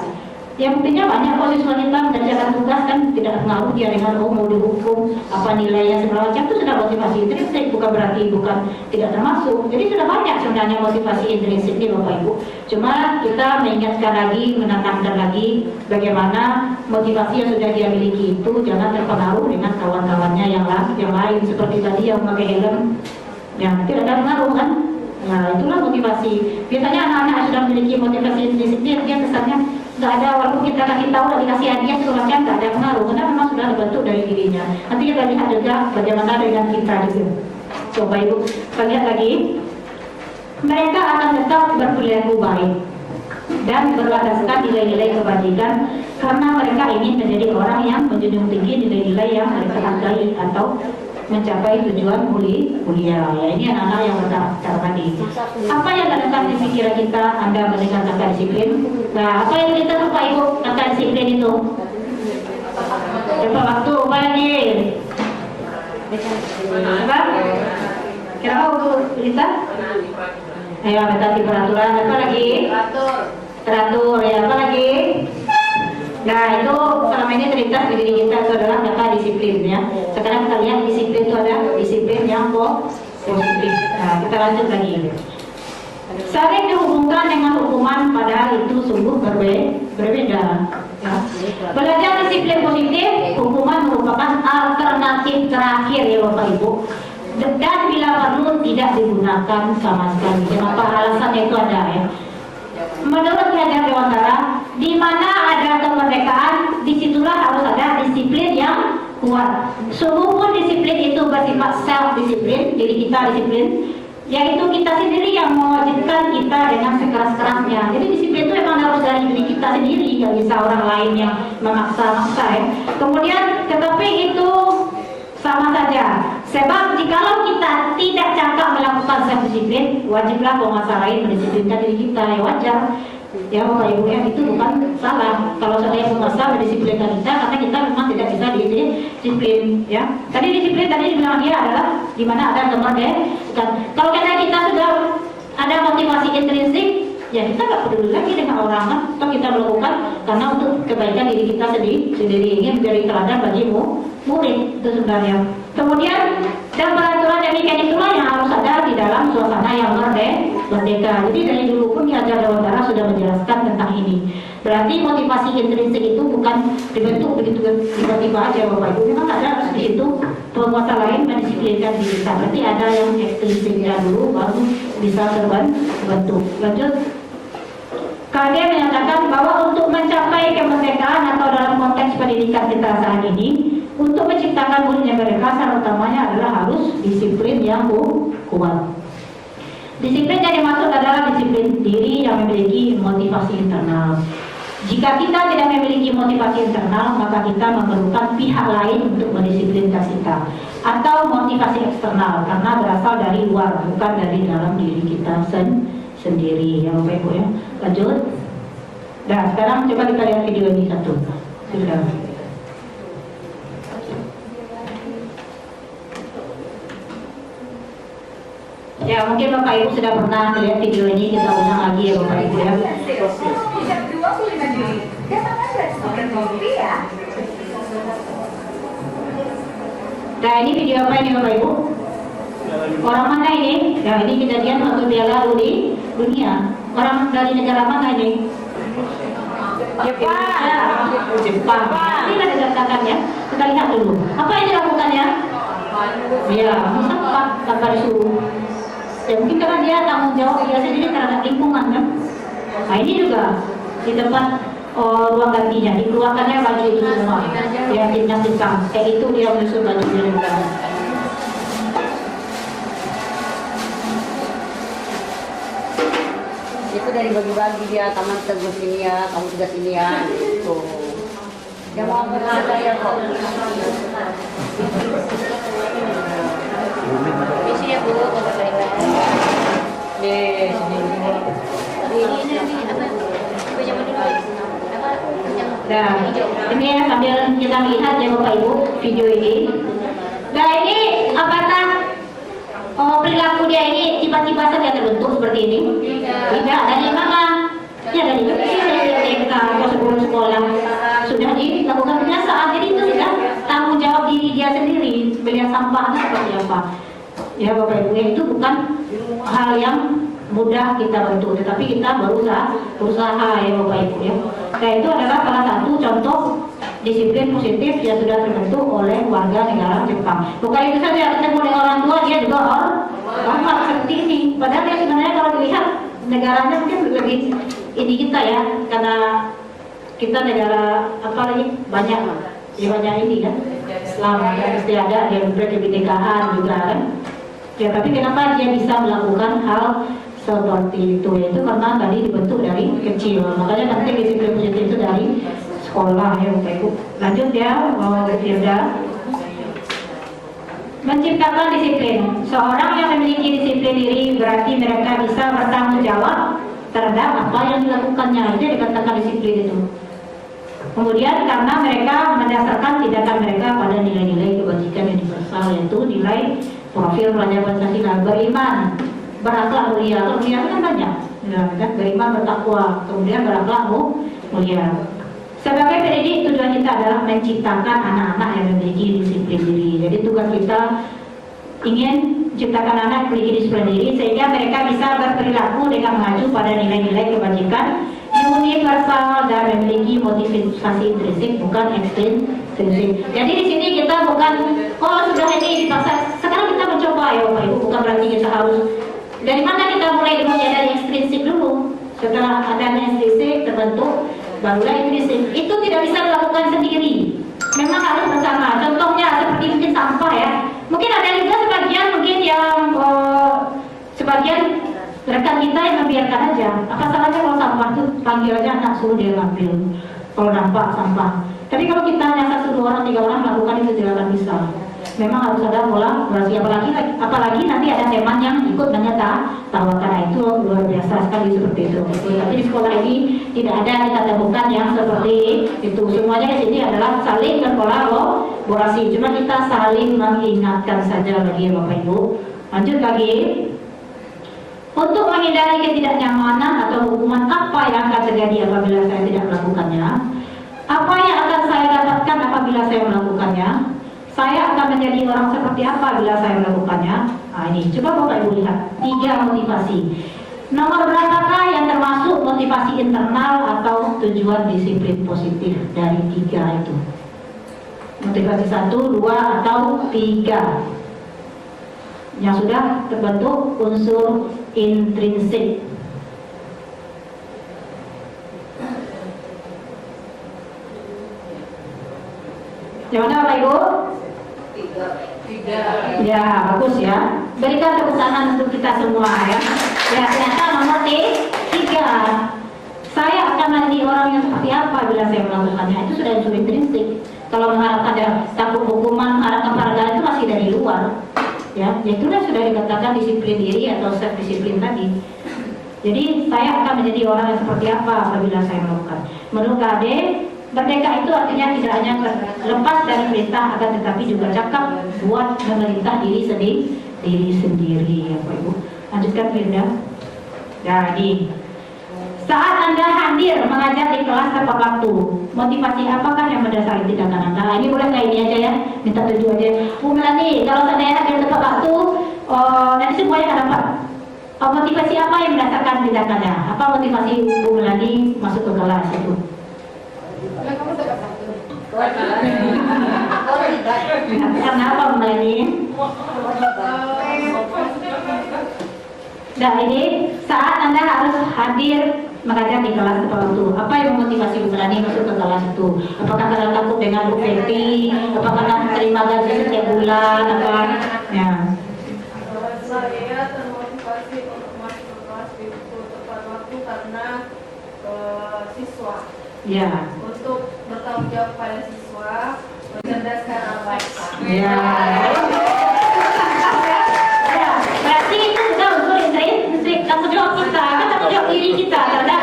E: Yang buktinya banyak posisi wanita mengerjakan tugas kan tidak pengaruh dia dengan mau dihukum apa nilainya segala macam, itu sudah motivasi intrinsik, bukan berarti tidak termasuk. Jadi sudah banyak sebenarnya motivasi intrinsik nih Bapak Ibu. Cuma kita mengingatkan lagi, menanamkan lagi bagaimana motivasi yang sudah dia miliki itu jangan terpengaruh dengan kawan-kawannya yang lain seperti tadi yang memakai helm yang tidak ada pengaruh kan. Nah, itulah motivasi. Biasanya anak-anak yang sudah memiliki motivasi intrinsik dia kesannya nggak ada, walaupun kita kasih tahu dan dikasih hadiah segala macam nggak ada pengaruh karena memang sudah terbentuk dari dirinya. Nanti kita lihat juga bagaimana dengan kita di sini. Coba Ibu, kita lihat lagi. Mereka akan tetap berperilaku baik dan berlandaskan nilai-nilai kebajikan karena mereka ingin menjadi orang yang menjunjung tinggi nilai-nilai yang mereka hargai atau mencapai tujuan mulia. Ya, ini anak-anak yang berkata tadi. Apa yang terdekat di pikiran kita Anda mendengar kata disiplin? Nah, apa yang kita Bapak Ibu kata disiplin itu? Coba waktu apa lagi? Apa? Kira-kira Bu Lita? Ayo, tadi peraturan. Apa lagi? Teratur. Ya, apa lagi? Nah, itu selama ini terlintas di diri kita itu adalah kata disiplin ya. Sekarang kita lihat disiplin itu ada disiplin yang positif. Nah, kita lanjut lagi. Sering dihubungkan dengan hukuman, padahal itu sungguh berbeda. Ya. Belajar disiplin positif, hukuman merupakan alternatif terakhir ya Bapak Ibu. Dan bila perlu tidak digunakan sama sekali. Kenapa alasannya itu ada ya? Menurut Pelajar Dewantara, di mana ada kemerdekaan disitulah harus ada disiplin yang kuat. Sungguh pun disiplin itu bersifat self disiplin, diri kita disiplin, yaitu kita sendiri yang mewajibkan kita dengan sekeras-kerasnya. Jadi disiplin itu memang harus dari diri kita sendiri, nggak bisa orang lain yang memaksa-maksa ya. Kemudian tetapi itu sama saja. Sebab jikalau kita tidak cakap melakukan self disiplin, wajiblah penguasa lain mendisiplinkan diri kita, ya wajar. Ya Bapak Ibu ya, itu bukan salah. Kalau saya penguasa mendisiplinkan kita karena kita memang tidak bisa disiplin ya. Tadi disiplin tadi dibilang dia adalah di mana ada kemerdekaan. Kalau karena kita sudah ada motivasi intrinsik, ya kita nggak peduli lagi dengan orang kan. Atau kita melakukan karena untuk kebaikan diri kita sendiri ingin menjadi teladan bagimu murid itu sebenarnya. Kemudian dan peraturan demikian itulah yang harus ada di dalam suasana yang merdeka. Jadi dari dulu pun Ki Hajar Dewantara sudah menjelaskan tentang ini. Berarti motivasi intrinsik itu bukan dibentuk begitu tiba-tiba aja Bapak Ibu. Memang ada di situ penguasa lain mendisiplinkan diri kita. Berarti ada yang ekstrinsiknya dulu baru bisa terbentuk. Lanjut. KD menyatakan bahwa untuk mencapai kemerdekaan atau dalam konteks pendidikan kita saat ini, untuk menciptakan murid yang berdeka, syarat utamanya adalah harus disiplin yang kuat. Disiplin yang dimaksud adalah disiplin diri yang memiliki motivasi internal. Jika kita tidak memiliki motivasi internal, maka kita memerlukan pihak lain untuk mendisiplinkan kita, atau motivasi eksternal karena berasal dari luar, bukan dari dalam diri kita sendiri. Ya Bapak Ibu ya. Lanjut. Nah sekarang coba kita lihat video ini satu. Sudah. Ya mungkin Bapak Ibu sudah pernah melihat video ini, kita ulang lagi ya Bapak Ibu ya. Nah ini video apa ini Bapak Ibu? Orang mana ini? Ya ini kejadian waktu Piala Dunia. Orang dari negara mana ini? Jepang. Ini kan dikatakan ya. Kita lihat dulu. Apa yang dilakukannya? Ya, sampah tanpa disuruh. Ya mungkin karena dia tanggung jawab dia sendiri terhadap lingkungan kan. Nah ini juga di tempat ruang gantinya dikeluarkannya baju itu semua. Ya timnas Jepang. Kayak itu dia menyusul bajunya juga.
C: Itu dari bagi-bagi dia, taman tegus ini ya, kamu tugas ini ya, gitu. Dia mau ada ya kok. Isi ya Bu, kalau saya. Nih, sini. Ini apa? Baju dulu. Apa?
E: Nah, ini ya sambil kita lihat ya Bapak Ibu video ini. Nah ini apakah perilaku dia ini tiba-tiba saja terbentuk seperti ini? Tidak, dari mana? Ya dari kecil, dari TK atau sebelum sekolah sudah dilakukan kebiasaan. Jadi itu sudah tanggung jawab diri dia sendiri. Melihat sampahnya seperti apa? Ya Bapak Ibu, itu bukan hal yang mudah kita bentuk, tetapi kita berusaha ya Bapak Ibu ya. Nah itu adalah salah satu contoh disiplin positif yang sudah terbentuk oleh warga negara Jepang. Bukan itu saja, ketemu dengan orang tua dia juga orang seperti ini. Padahal dia sebenarnya kalau dilihat negaranya mungkin lebih ini kita ya, karena kita negara apa lagi banyak ini kan, Islam pasti ada dia kebinekaan juga kan. Ya tapi kenapa dia bisa melakukan hal seperti itu? Yaitu karena tadi dibentuk dari kecil. Makanya penting disiplin positif itu dari sekolah ya Bapak Ibu. Lanjut ya, Firda. Menciptakan disiplin. Seorang yang memiliki disiplin diri berarti mereka bisa bertanggung jawab terhadap apa yang dilakukannya. Itu dikatakan disiplin itu. Kemudian karena mereka mendasarkan tindakan mereka pada nilai-nilai kebajikan universal, yaitu nilai profil pelajar Pancasila, beriman, berakhlak mulia. Mulia itu kan banyak, ya, kan? Beriman, bertakwa, kemudian berakhlak mulia. Sebagai pendidik, tujuan kita adalah menciptakan anak-anak yang memiliki disiplin diri. Jadi tugas kita ingin menciptakan anak yang memiliki disiplin diri sehingga mereka bisa berperilaku dengan mengacu pada nilai-nilai kebajikan universal dan memiliki motivasi intrinsik, bukan ekstrinsik. Jadi di sini kita bukan sudah ini dipaksa. Sekarang kita mencoba ya Bapak Ibu, bukan berarti kita harus. Dari mana kita mulai dulu ya, dari ekstrinsik dulu. Setelah adanya ekstrinsik terbentuk, barulah intrinsik. Itu tidak bisa dilakukan sampah tuh panggil aja anak, suruh dia ngambil kalau nampak sampah. Tapi kalau kita hanya 1, 2 orang, 3 orang melakukan itu tidak akan bisa. Memang harus ada kolaborasi, apalagi nanti ada teman yang ikut menyetawakan, itu luar biasa sekali seperti itu. Tapi di sekolah ini tidak ada kita temukan yang seperti itu. Semuanya di sini adalah saling berkolaborasi. Cuma kita saling mengingatkan saja lagi ya Bapak Ibu. Lanjut lagi. Untuk menghindari ketidaknyamanan atau hukuman apa yang akan terjadi apabila saya tidak melakukannya? Apa yang akan saya dapatkan apabila saya melakukannya? Saya akan menjadi orang seperti apa bila saya melakukannya? Nah ini, coba Bapak Ibu lihat 3 motivasi. Nomor berapakah yang termasuk motivasi internal atau tujuan disiplin positif dari 3 itu? Motivasi 1, 2, atau 3 yang sudah terbentuk unsur intrinsik. Yang mana Bapak Ibu? 3. Ya, bagus ya. Berikan tepuk tangan untuk kita semua ya. Ya, ternyata nomor 3. Saya akan menjadi orang yang seperti apa bila saya melakukannya. Itu sudah unsur intrinsik. Kalau mengharapkan ada takut hukuman, mengharapkan penghargaan itu masih dari luar. Ya, itu sudah dikatakan disiplin diri atau self disiplin tadi. Jadi saya akan menjadi orang yang seperti apa apabila saya melakukan. Menurut KD, merdeka itu artinya tidak hanya lepas dari perintah, akan tetapi juga cakap buat memerintah diri sendiri ya Pak Ibu. Lanjutkan Firda. Jadi saat Anda hadir mengajar di kelas tepat waktu, motivasi apakah yang mendasari tindakan Anda? Ini boleh kayak ini aja ya, minta tujuh aja. Bu Melani, kalau saya hadir tepat waktu, nanti semuanya akan dapat. Motivasi apa yang mendasarkan tindakannya? Apa motivasi Bu Melani masuk ke kelas itu? Karena apa Bu Melani? Nah ini saat Anda harus hadir mengajar di kelas tepat waktu. Apa yang memotivasi Bu Melani masuk ke kelas itu? Apakah karena takut dengan Bu Betty? Apakah karena terima gaji setiap bulan? Apa? Ya.
D: Saya termotivasi untuk masuk ke kelas itu tepat waktu karena siswa.
E: Ya.
D: Untuk bertanggung jawab pada siswa, mencerdaskan anak bangsa.
E: Ya. Berarti itu sudah unsur intrinsik tanggung jawab kita, kan tanggung jawab diri kita terhadap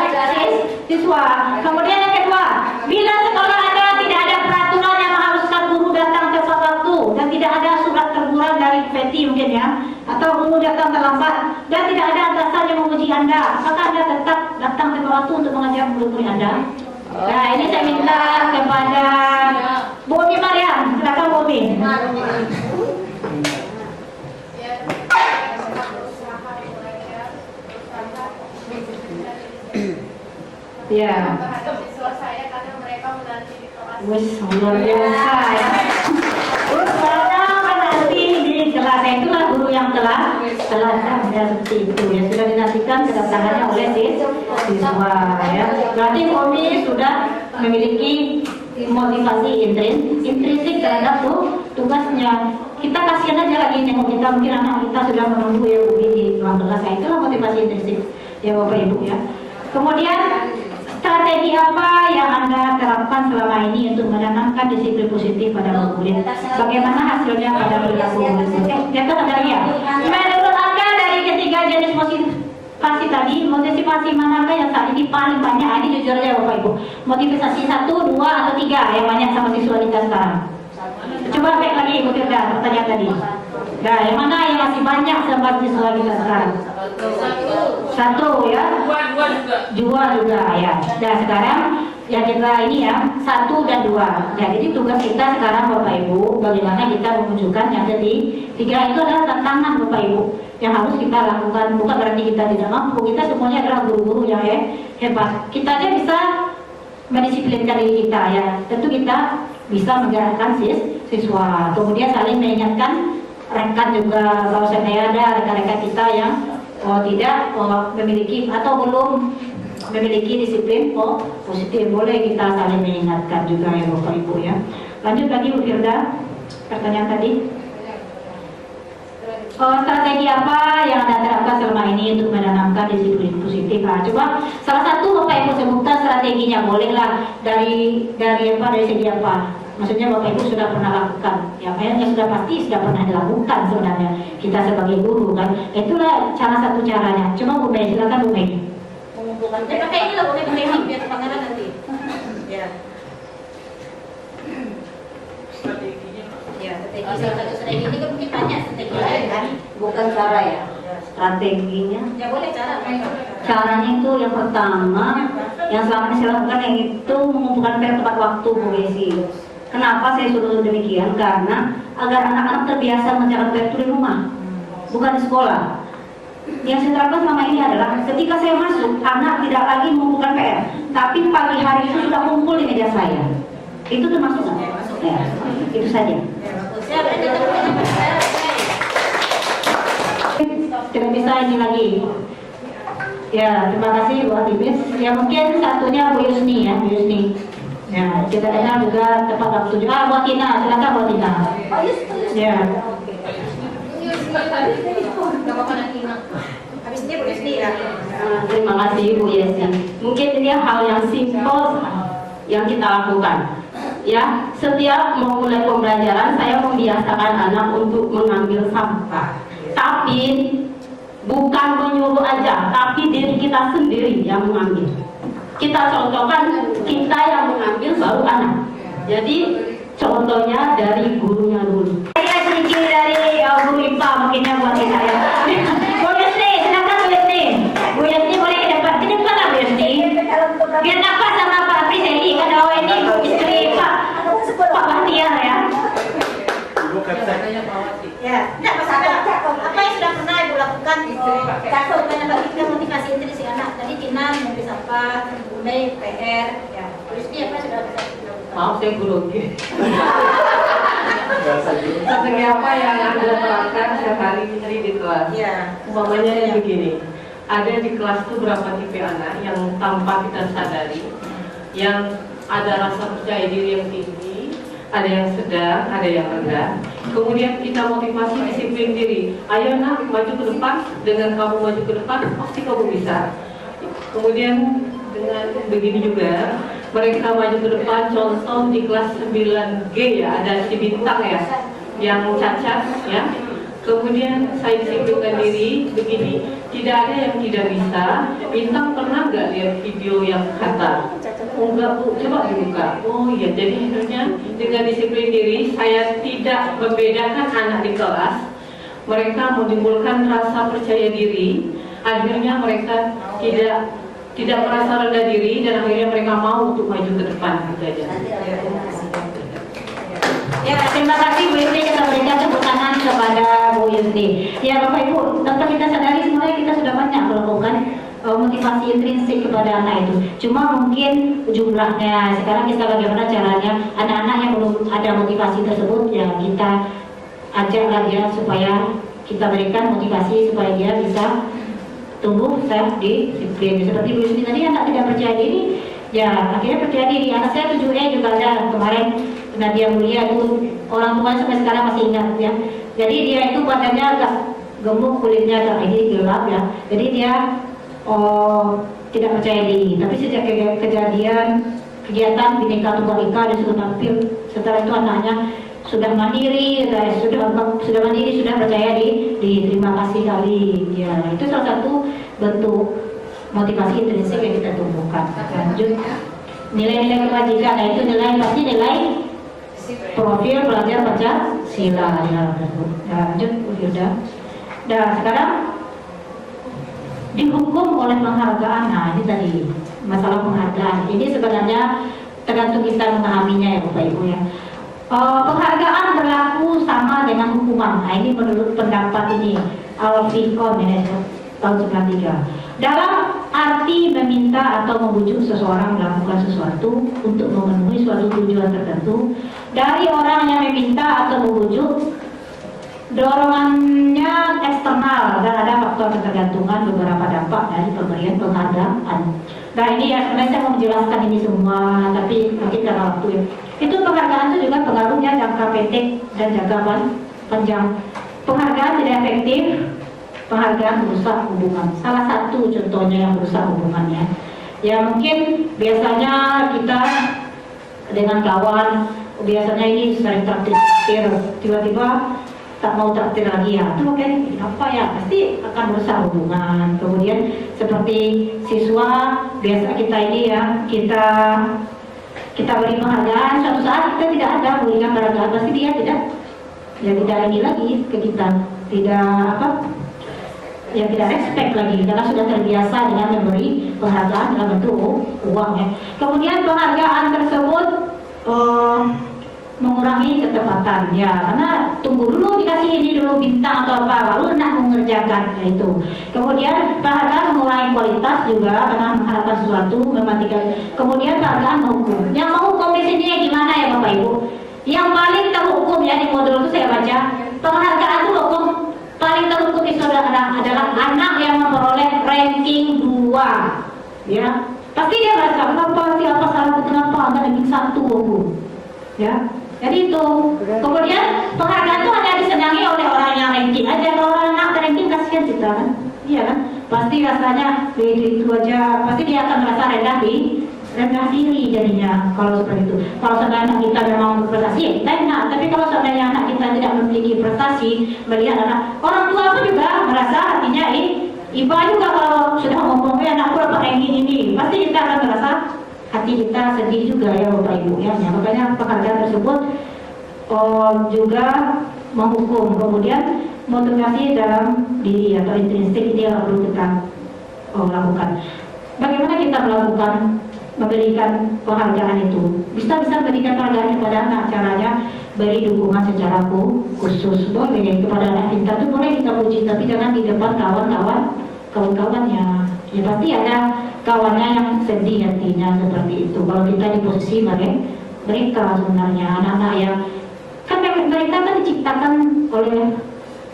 E: siswa. Kemudian yang kedua, bila sekolah Anda tidak ada peraturan yang mengharuskan guru datang tepat waktu dan tidak ada surat teguran dari Betty mungkin ya, atau guru datang terlambat dan tidak ada atasan yang memuji Anda, apakah Anda tetap datang tepat waktu untuk mengajar murid-murid Anda? Nah ini saya minta kepada Bu Umi Mariam, silakan Bu Umi. Ya.
D: Siswa saya karena mereka menanti di kelas.
E: Wes luar biasa ya. Karena menanti di kelas, itulah guru yang telah ya seperti itu ya, sudah dinantikan kedatangannya oleh siswa ya. Berarti Umi sudah memiliki motivasi intrinsik terhadap tugasnya. Kita kasihan aja lagi nengok kita, mungkin anak kita sudah menunggu ya Bu di ruang kelas. Nah, itulah motivasi intrinsik ya Bapak Ibu ya. Kemudian strategi apa yang Anda terapkan selama ini untuk menanamkan disiplin positif pada murid? Bagaimana hasilnya pada perilaku murid? Lihat ada ya. Menurut Anda dari ketiga jenis motivasi tadi, motivasi manakah yang saat ini paling banyak? Ini jujur aja Bapak Ibu. Motivasi 1, 2, atau 3 yang banyak sama siswa kita sekarang? Coba baik lagi Ibu Firda pertanyaan tadi. Nah, yang mana yang masih banyak sama siswa kita sekarang? 1 ya. 2 juga ya. Nah sekarang yang kita ini ya 1 dan 2. Ya, jadi tugas kita sekarang Bapak Ibu, bagaimana kita memunculkan yang ketiga itu adalah tantangan Bapak Ibu yang harus kita lakukan. Bukan berarti kita tidak mampu. Kita semuanya adalah guru-guru yang hebat. Kita aja bisa mendisiplinkan diri kita ya. Tentu kita bisa menggerakkan siswa. Kemudian saling mengingatkan rekan juga, kalau saya ada rekan-rekan kita yang tidak memiliki atau belum memiliki disiplin positif, boleh kita saling mengingatkan juga ya Bapak Ibu ya. Lanjut lagi Bu Firda, pertanyaan tadi. strategi apa yang Anda terapkan selama ini untuk menanamkan disiplin positif? Nah, coba salah satu Bapak Ibu sebutkan strateginya, bolehlah dari segi apa? Maksudnya Bapak Ibu sudah pernah lakukan, ya kayaknya sudah pasti sudah pernah dilakukan sebenarnya kita sebagai guru kan. Itulah salah satu caranya. Coba Bu Mei, silakan Bu Mei.
C: Mengumpulkan. Pakai ini lah, pakai teknik biar pangeran nanti. Ya. Ya, strategi salah satu strategi ini kan mungkin banyak strategi lain kan.
E: Bukan cara ya, strateginya.
C: Ya boleh cara.
E: Caranya itu yang pertama, yang selama ini saya lakukan yang itu mengumpulkan PR tepat waktu Bu Desi. Kenapa saya suruh demikian? Karena agar anak-anak terbiasa mengerjakan PR itu di rumah, bukan di sekolah. Yang saya terapkan selama ini adalah ketika saya masuk, anak tidak lagi mengumpulkan PR, tapi pagi hari itu sudah kumpul di meja saya. Itu termasuk nggak? Ya, itu saja. Tidak bisa ini lagi. Ya, terima kasih Bu Aktivis. Ya mungkin satunya Bu Yusni ya, Bu Yusni. Ya, kita kenal juga tepat waktu juga. Bu Tina, silakan Bu Tina. Ya. Terima kasih Bu Yesi. Mungkin ini hal yang simpel yang kita lakukan. Ya, setiap memulai pembelajaran saya membiasakan anak untuk mengambil sampah. Tapi bukan menyuruh aja, tapi diri kita sendiri yang mengambil. Kita contohkan, kita yang mengambil baru anak. Jadi contohnya dari gurunya dulu. Saya sedikit dari guru IPA mungkinnya buat kita ya. Bu Yusni, silakan Bu Yusni. Bu Yusni boleh ke depan lah Bu Yusni. Biar dapat sama Pak Prisedi, karena ini istri Pak Bahtiar ya.
C: Ya, tidak masalah. Apa yang sudah pernah Ibu lakukan? Cakap karena bagi motivasi intrinsi anak. Tadi Tina memberi sampah, Mei PR, ya. Terus ini apa sudah bisa?
A: Maaf saya grogi.
G: Strategi apa yang Anda terapkan setiap hari ini di kelas?
C: Ya.
A: Umpamanya begini, ada di kelas itu berapa tipe anak yang tanpa kita sadari, yang ada rasa percaya diri yang tinggi, ada yang sedang, ada yang rendah. Kemudian kita motivasi disiplin diri. Ayo nak, maju ke depan. Dengan kamu maju ke depan, pasti kamu bisa. Kemudian dengan begini juga, mereka maju ke depan. Contoh di kelas 9G ya, ada si Bintang ya, yang cacat ya. Kemudian saya disiplinkan diri begini, tidak ada yang tidak bisa. Bintang pernah nggak lihat video yang kata? Oh enggak Bu, coba dibuka. Oh iya, jadi akhirnya dengan disiplin diri, saya tidak membedakan anak di kelas. Mereka menimbulkan rasa percaya diri. Akhirnya mereka tidak merasa rendah diri dan akhirnya mereka mau untuk maju ke depan gitu aja.
E: Ya, terima kasih Bu Yusni, kita berikan tepuk tangan kepada Bu Yusni. Ya Bapak Ibu, tanpa kita sadari sebenarnya kita sudah banyak melakukan motivasi intrinsik kepada anak itu. Cuma mungkin jumlahnya, sekarang kita bagaimana caranya anak-anak yang belum ada motivasi tersebut ya kita ajaklah dia supaya kita berikan motivasi supaya dia bisa tumbuh self disiplin. Seperti Bu Yusni tadi, anak tidak percaya diri, ya akhirnya percaya diri. Anak saya 7E juga ada kemarin Nadia Mulia itu, orang tua sampai sekarang masih ingat ya. Jadi dia itu badannya agak gemuk, kulitnya agak ini gelap ya. Jadi dia tidak percaya diri. Tapi sejak kejadian kegiatan Bhinneka Tunggal Ika dia sudah tampil. Setelah itu anaknya sudah mandiri, sudah mandiri, sudah percaya terima kasih kali. Ya, itu salah satu bentuk motivasi intrinsik yang kita tumbuhkan. Lanjut, nilai-nilai kebajikan, nah itu pasti nilai profil belajar Pancasila. Ya, lanjut, udah. Nah, sekarang dihukum oleh penghargaan. Nah, ini tadi masalah penghargaan. Ini sebenarnya tergantung kita memahaminya ya Bapak Ibu ya. Penghargaan berlaku sama dengan hukuman. Nah, ini menurut pendapat ini Al-Fiqh tahun 93. Dalam arti meminta atau membujuk seseorang melakukan sesuatu untuk memenuhi suatu tujuan tertentu dari orang yang meminta atau membujuk, dorongannya eksternal dan ada faktor ketergantungan beberapa dampak dari pemberian penghargaan. Nah ini ya sebenarnya saya mau menjelaskan ini semua, tapi mungkin karena waktu ya. Itu penghargaan itu juga pengaruhnya jangka pendek dan jangka panjang. Penghargaan tidak efektif, penghargaan merusak hubungan. Salah satu contohnya yang merusak hubungannya. Ya mungkin biasanya kita dengan kawan, biasanya ini sering traktir, tiba-tiba tak mau traktir lagi ya, itu kayak apa ya, pasti akan merusak hubungan. Kemudian seperti siswa, biasa kita ini ya, kita beri penghargaan, suatu saat kita tidak ada berikan penghargaan, pasti dia tidak ini lagi ke kita, tidak respect lagi, karena sudah terbiasa dengan memberi penghargaan dalam bentuk uang ya. Kemudian penghargaan tersebut mengurangi ketepatan ya, karena tunggu dulu dikasih ini dulu bintang atau apa, baru nak mengerjakan itu. Kemudian penghargaan mengurangi kualitas juga karena mengharapkan sesuatu, mematikan. Kemudian penghargaan menghukum. Yang menghukum di sini gimana ya Bapak Ibu? Yang paling terhukum ya di modul itu saya baca, penghargaan itu hukum paling terhukum itu adalah anak yang memperoleh ranking 2 ya. Pasti dia merasa kenapa siapa salahku, kenapa ada ranking 1 aku ya. Jadi itu. Kemudian penghargaan itu hanya disenangi oleh orang yang ranking aja. Kalau orang anak ranking kasihan kita kan, iya kan? Pasti rasanya itu aja, pasti dia akan merasa rendah diri jadinya kalau seperti itu. Kalau seandainya anak kita memang berprestasi ya kita enak, tapi kalau seandainya anak kita tidak memiliki prestasi, melihat anak orang tua pun juga merasa hatinya iba juga kalau sudah ngomong anakku dapat ranking ini, pasti kita akan merasa hati kita sedih juga ya Bapak Ibu ya. Makanya penghargaan tersebut juga menghukum. Kemudian motivasi dalam diri atau intrinsik ini yang perlu kita lakukan. Bagaimana kita melakukan memberikan penghargaan itu? Bisa memberikan penghargaan kepada anak, caranya beri dukungan secara khusus. Boleh kepada anak kita itu boleh kita puji, tapi jangan di depan kawan-kawannya. Ya pasti ada kawannya yang sedih hatinya seperti itu. Kalau kita di posisi mereka sebenarnya anak-anak yang kan mereka kan diciptakan oleh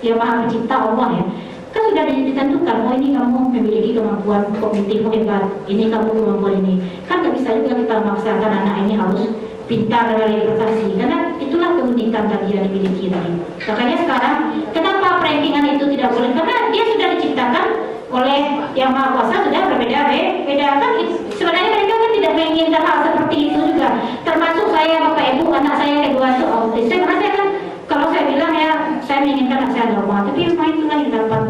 E: yang Maha Pencipta Allah ya. Kan sudah ditentukan, oh ini kamu memiliki kemampuan kognitif hebat, ini kamu kemampuan ini. Kan nggak bisa juga kita memaksakan anak ini harus pintar dalam prestasi, karena itulah keunikan tadi yang dimiliki tadi. Makanya sekarang kenapa rankingan itu tidak boleh? Karena dia sudah diciptakan oleh yang Maha Kuasa, sudah berbeda kan. Sebenarnya mereka kan tidak menginginkan hal seperti itu juga. Termasuk saya Bapak Ibu, anak saya kedua itu autis. Saya merasa kan kalau saya bilang ya saya menginginkan anak saya normal, tapi memang itu kan yang dapat.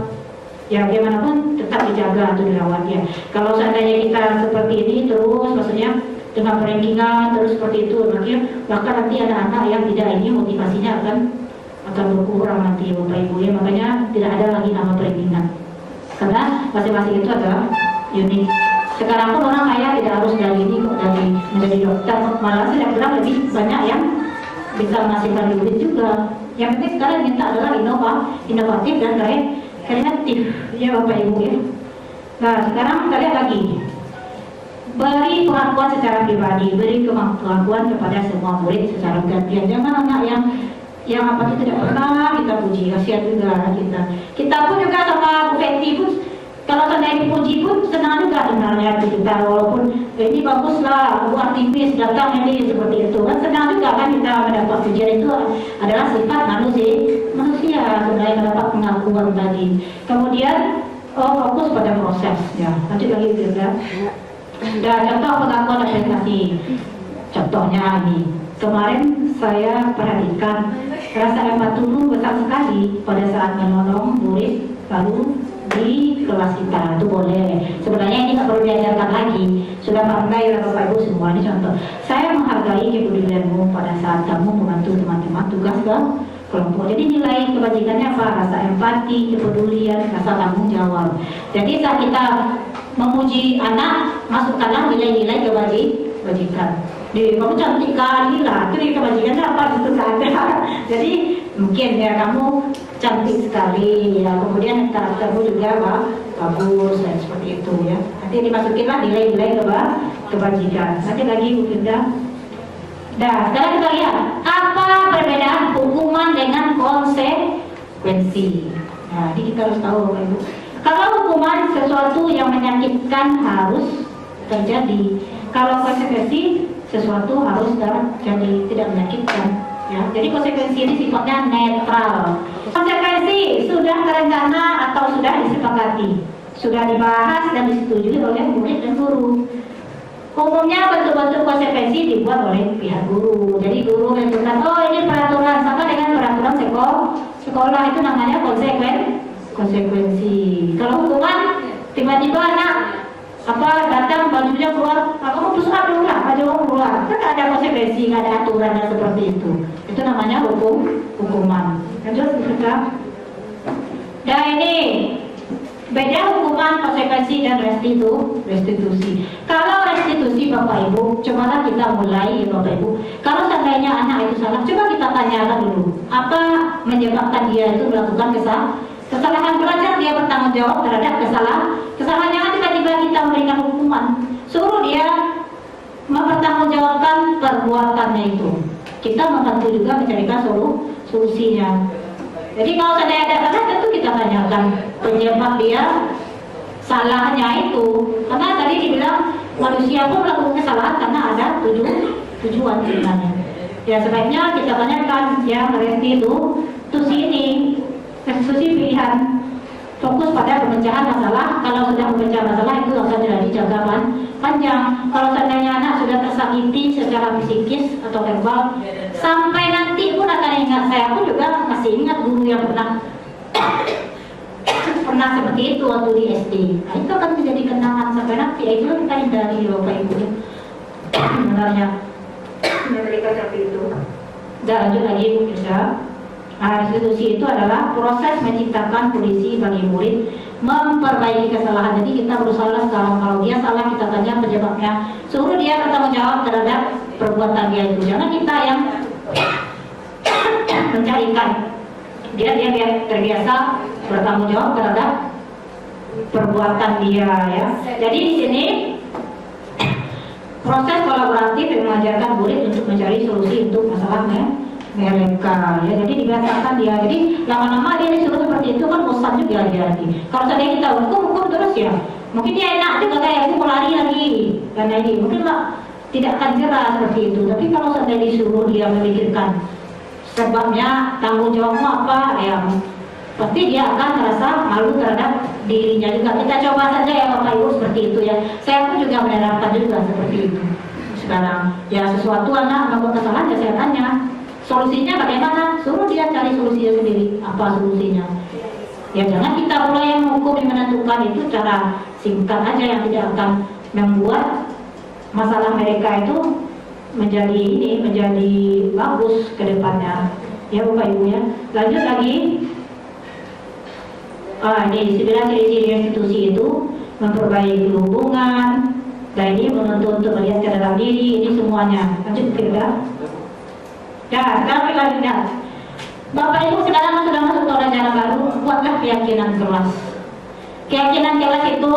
E: Ya bagaimanapun tetap dijaga atau dirawat ya. Kalau seandainya kita seperti ini terus, maksudnya dengan rankingan terus seperti itu, maka nanti anak-anak yang tidak ini motivasinya akan berkurang nanti Bapak Ibu ya. Makanya tidak ada lagi nama rankingan, karena masing-masing itu adalah unik. Sekarang pun orang kaya tidak harus dari ini kok, dari menjadi dokter, malah saya bilang lebih banyak yang bisa menghasilkan duit juga. Yang penting sekarang kita adalah inovatif dan kreatif ya Bapak Ibu ya. Nah sekarang kita lihat lagi, beri pengakuan secara pribadi, beri pengakuan kepada semua murid secara gantian. Jangan anak yang apa itu tidak pernah kita puji, kasihan juga kita pun juga sama Bu Fetty pun kalau seandainya dipuji pun senang juga sebenarnya kita, walaupun ini baguslah Bu aktivis datang ini seperti itu kan, senang juga kan kita mendapat pujian. Itu adalah sifat manusia sebenarnya mendapat pengakuan tadi. Kemudian fokus pada proses ya. Lanjut lagi juga. Dan contoh pengakuan apresiasi. Contohnya ini, kemarin saya perhatikan rasa empati besar sekali pada saat menolong murid baru di kelas kita. Itu boleh. Sebenarnya ini nggak perlu diajarkan lagi, sudah pandai lah Bapak Ibu semua. Ini contoh. Saya menghargai kepedulianmu pada saat kamu membantu teman-teman tugas kelompok. Jadi nilai kebajikannya apa? Rasa empati, kepedulian, rasa tanggung jawab. Jadi saat kita memuji anak, masukkanlah nilai-nilai kebajikan. Kamu cantik kali lah, itu kebajikannya apa? Itu saja. Jadi mungkin ya kamu cantik sekali ya, kemudian karaktermu juga bagus dan seperti itu ya. Nanti dimasukinlah nilai-nilai kebajikan. Nanti lagi Bu Firda. Nah sekarang kita lihat apa perbedaan hukuman dengan konsekuensi. Nah ini kita harus tahu Bapak Ibu. Kalau hukuman sesuatu yang menyakitkan harus terjadi, kalau konsekuensi sesuatu harus terjadi tidak menyakitkan. Ya, jadi konsekuensi ini sifatnya netral. Konsekuensi sudah terencana atau sudah disepakati, sudah dibahas dan disetujui oleh murid dan guru. Umumnya bentuk-bentuk konsekuensi dibuat oleh pihak guru. Jadi guru menentukan, oh ini peraturan sama dengan peraturan sekolah, itu namanya konsekuensi. Kalau hukuman, tiba-tiba anak datang bajunya keluar, kamu push up dulu lah, baju kamu keluar. Kan ada konsekuensi, nggak ada aturannya seperti itu. Itu namanya hukuman. Lanjut kita. Nah ini beda hukuman, konsekuensi dan restitusi. Kalau restitusi Bapak Ibu, cobalah kita mulai ya Bapak Ibu. Kalau seandainya anak itu salah, coba kita tanyakan dulu, apa menyebabkan dia itu melakukan kesalahan. Belajar dia bertanggung jawab terhadap kesalahan. Jangan tiba-tiba kita memberikan hukuman, suruh dia mempertanggungjawabkan perbuatannya itu. Kita membantu juga mencarikan solusinya. Jadi kalau seandainya ada salah, tentu kita tanyakan penyebab dia salahnya itu. Karena tadi dibilang manusia pun melakukan kesalahan karena ada tujuan sebenarnya. Ya sebaiknya kita tanyakan yang restitusi pilihan, fokus pada pemecahan masalah. Kalau sudah memecah masalah itu akan terjadi jangka panjang. Kalau seandainya anak sudah tersakiti secara psikis atau verbal, sampai nanti pun akan ingat. Saya pun juga masih ingat guru yang pernah seperti itu waktu di SD. Nah, itu akan menjadi kenangan sampai nanti. Itu kita hindari Bapak Ibu. Sebenarnya mereka seperti itu. Dan lanjut lagi bisa. Restitusi itu adalah proses menciptakan kondisi bagi murid memperbaiki kesalahan. Jadi kita berusaha sekarang, kalau dia salah kita tanya penyebabnya, suruh dia bertanggung jawab terhadap perbuatan dia itu. Jangan kita yang mencarikan. Dia terbiasa bertanggung jawab terhadap perbuatan dia ya. Jadi di sini proses kolaboratif yang mengajarkan murid untuk mencari solusi untuk masalahnya mereka ya. Jadi dibiasakan dia. Jadi lama-lama dia disuruh seperti itu kan bosan juga dia. Kalau seandainya kita hukum terus ya, mungkin dia enak juga kayak aku lari lagi karena ini mungkin tidak akan jerah seperti itu. Tapi kalau seandainya disuruh dia memikirkan sebabnya, tanggung jawabmu apa ya, pasti dia akan merasa malu terhadap dirinya juga. Kita coba saja ya Bapak Ibu seperti itu ya. Saya pun juga menerapkan juga seperti itu. Sekarang ya sesuatu anak membuat kesalahan ya saya tanya solusinya bagaimana, suruh dia cari solusinya sendiri. Apa solusinya? Ya jangan kita pula yang menghukum, yang menentukan. Itu cara singkat aja yang tidak akan membuat masalah mereka itu menjadi bagus ke depannya. Ya Bapak Ibu ya. Lanjut lagi. Ini 9 ciri-ciri restitusi itu memperbaiki hubungan. Dan ini menuntut untuk melihat ke dalam diri. Ini semuanya. Lanjut kita. Sekarang kita lihat. Bapak Ibu sekarang sudah masuk ke rencana baru, buatlah keyakinan kelas. Keyakinan kelas itu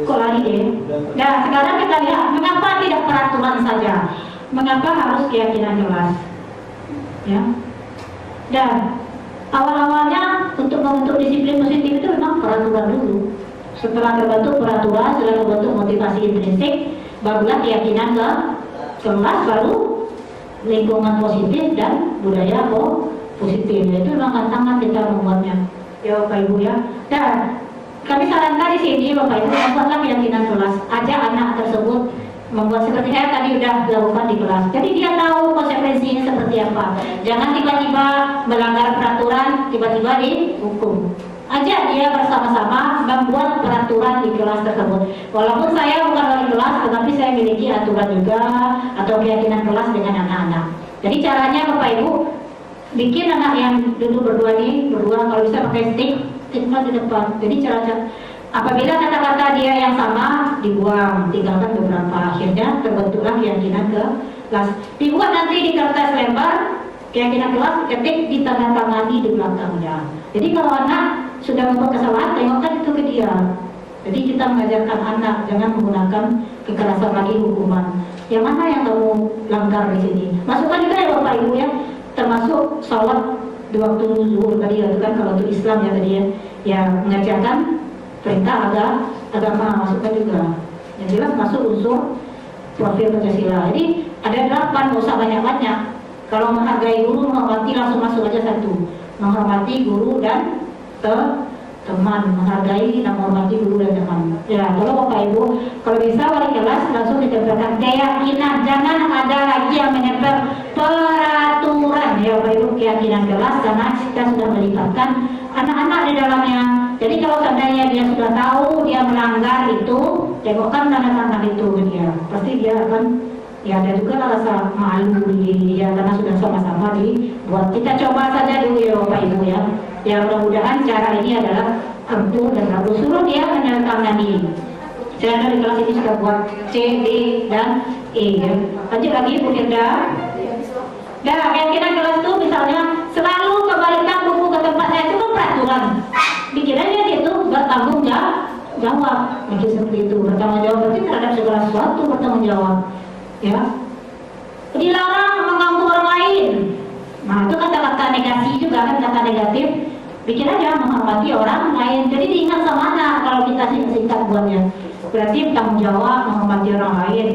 E: kok lari deh. Nah sekarang kita lihat mengapa tidak peraturan saja, mengapa harus keyakinan kelas. Ya. Dan awal-awalnya untuk membentuk disiplin positif itu memang peraturan dulu. Setelah terbentuk peraturan, setelah terbentuk motivasi intrinsik, barulah keyakinan ke kelas, baru lingkungan positif dan budaya positif. Itu memang tantangan kita membuatnya. Ya Bapak Ibu ya. Dan kami sarankan di sini Bapak Ibu membuatlah keyakinan kelas. Ajak anak tersebut membuat seperti saya tadi sudah lakukan di kelas. Jadi dia tahu konsekuensinya seperti apa. Jangan tiba-tiba melanggar peraturan, tiba-tiba dihukum. Ajak dia bersama-sama membuat peraturan di kelas tersebut. Walaupun saya bukan wali kelas, tetapi saya memiliki aturan juga atau keyakinan kelas dengan anak-anak. Jadi caranya Bapak Ibu bikin anak yang duduk berdua, kalau bisa pakai stigma di depan. Jadi cara apabila kata-kata dia yang sama dibuang, tinggalkan beberapa, akhirnya terbentuklah keyakinan kelas. Dibuat nanti di kertas lembar keyakinan kelas, ketik ditandatangani di belakangnya. Jadi kalau anak sudah membuat kesalahan, tengokkan itu ke dia. Jadi kita mengajarkan anak jangan menggunakan kekerasan lagi hukuman. Yang mana yang kamu langgar di sini? Masukkan juga ya Bapak Ibu ya, termasuk sholat di waktu zuhur tadi ya, itu kan kalau untuk Islam ya tadi ya, yang mengajarkan perintah agama, masukkan juga. Yang jelas masuk unsur profil Pancasila. Jadi ada 8, nggak usah banyak-banyak. Kalau menghargai guru, menghormati langsung masuk aja satu. Menghormati guru dan teman, menghargai dan menghormati guru dan teman. Ya, tolong Bapak Ibu, kalau bisa wali kelas langsung ditempelkan keyakinan, jangan ada lagi yang menempel peraturan. Ya Bapak Ibu, keyakinan kelas karena kita sudah melibatkan anak-anak di dalamnya. Jadi kalau seandainya dia sudah tahu dia melanggar itu, tengokkan anak-anak itu dia, pasti dia akan ya ada juga rasa malu dia karena sudah sama-sama dibuat. Kita coba saja dulu ya Bapak Ibu ya. Ya mudah-mudahan cara ini adalah ampuh dan aku suruh dia menandatangani. Saya dari kelas ini sudah buat C, D, dan E ya. Lanjut lagi Bu Firda. Dan keyakinan kelas itu misalnya selalu kembalikan buku ke tempatnya, itu kan peraturan. Pikirannya dia itu bertanggung jawab, mungkin seperti itu. Bertanggung jawab berarti terhadap segala sesuatu bertanggung jawab. Ya, dilarang mengganggu orang lain. Nah itu kata-kata negasi juga kan, kata negatif. Bikin aja menghormati orang lain. Jadi diingat sama anak kalau kita singkat buatnya. Berarti bertanggung jawab menghormati orang lain.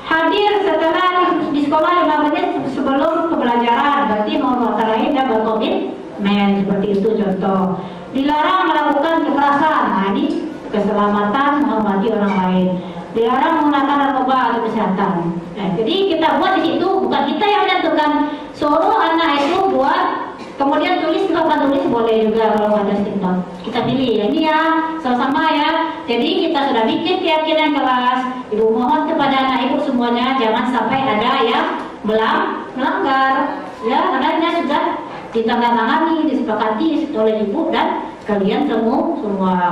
E: Hadir setelah di sekolah 5 menit sebelum pembelajaran, berarti menghormati orang lain dan berkomitmen, seperti itu contoh. Dilarang melakukan kekerasan. Nah ini keselamatan menghormati orang lain. Dilarang menggunakan narkoba atau kesehatan. Nah, jadi kita buat di situ, bukan kita yang menentukan. Suruh anak itu buat, kemudian tulis, papan tulis boleh juga kalau ada stigma. Kita pilih ya, ini ya, sama-sama ya. Jadi kita sudah bikin keyakinan kelas. Ibu mohon kepada anak ibu semuanya jangan sampai ada yang melanggar. Ya, karena ini sudah ditandatangani, disepakati oleh ibu dan kalian semua.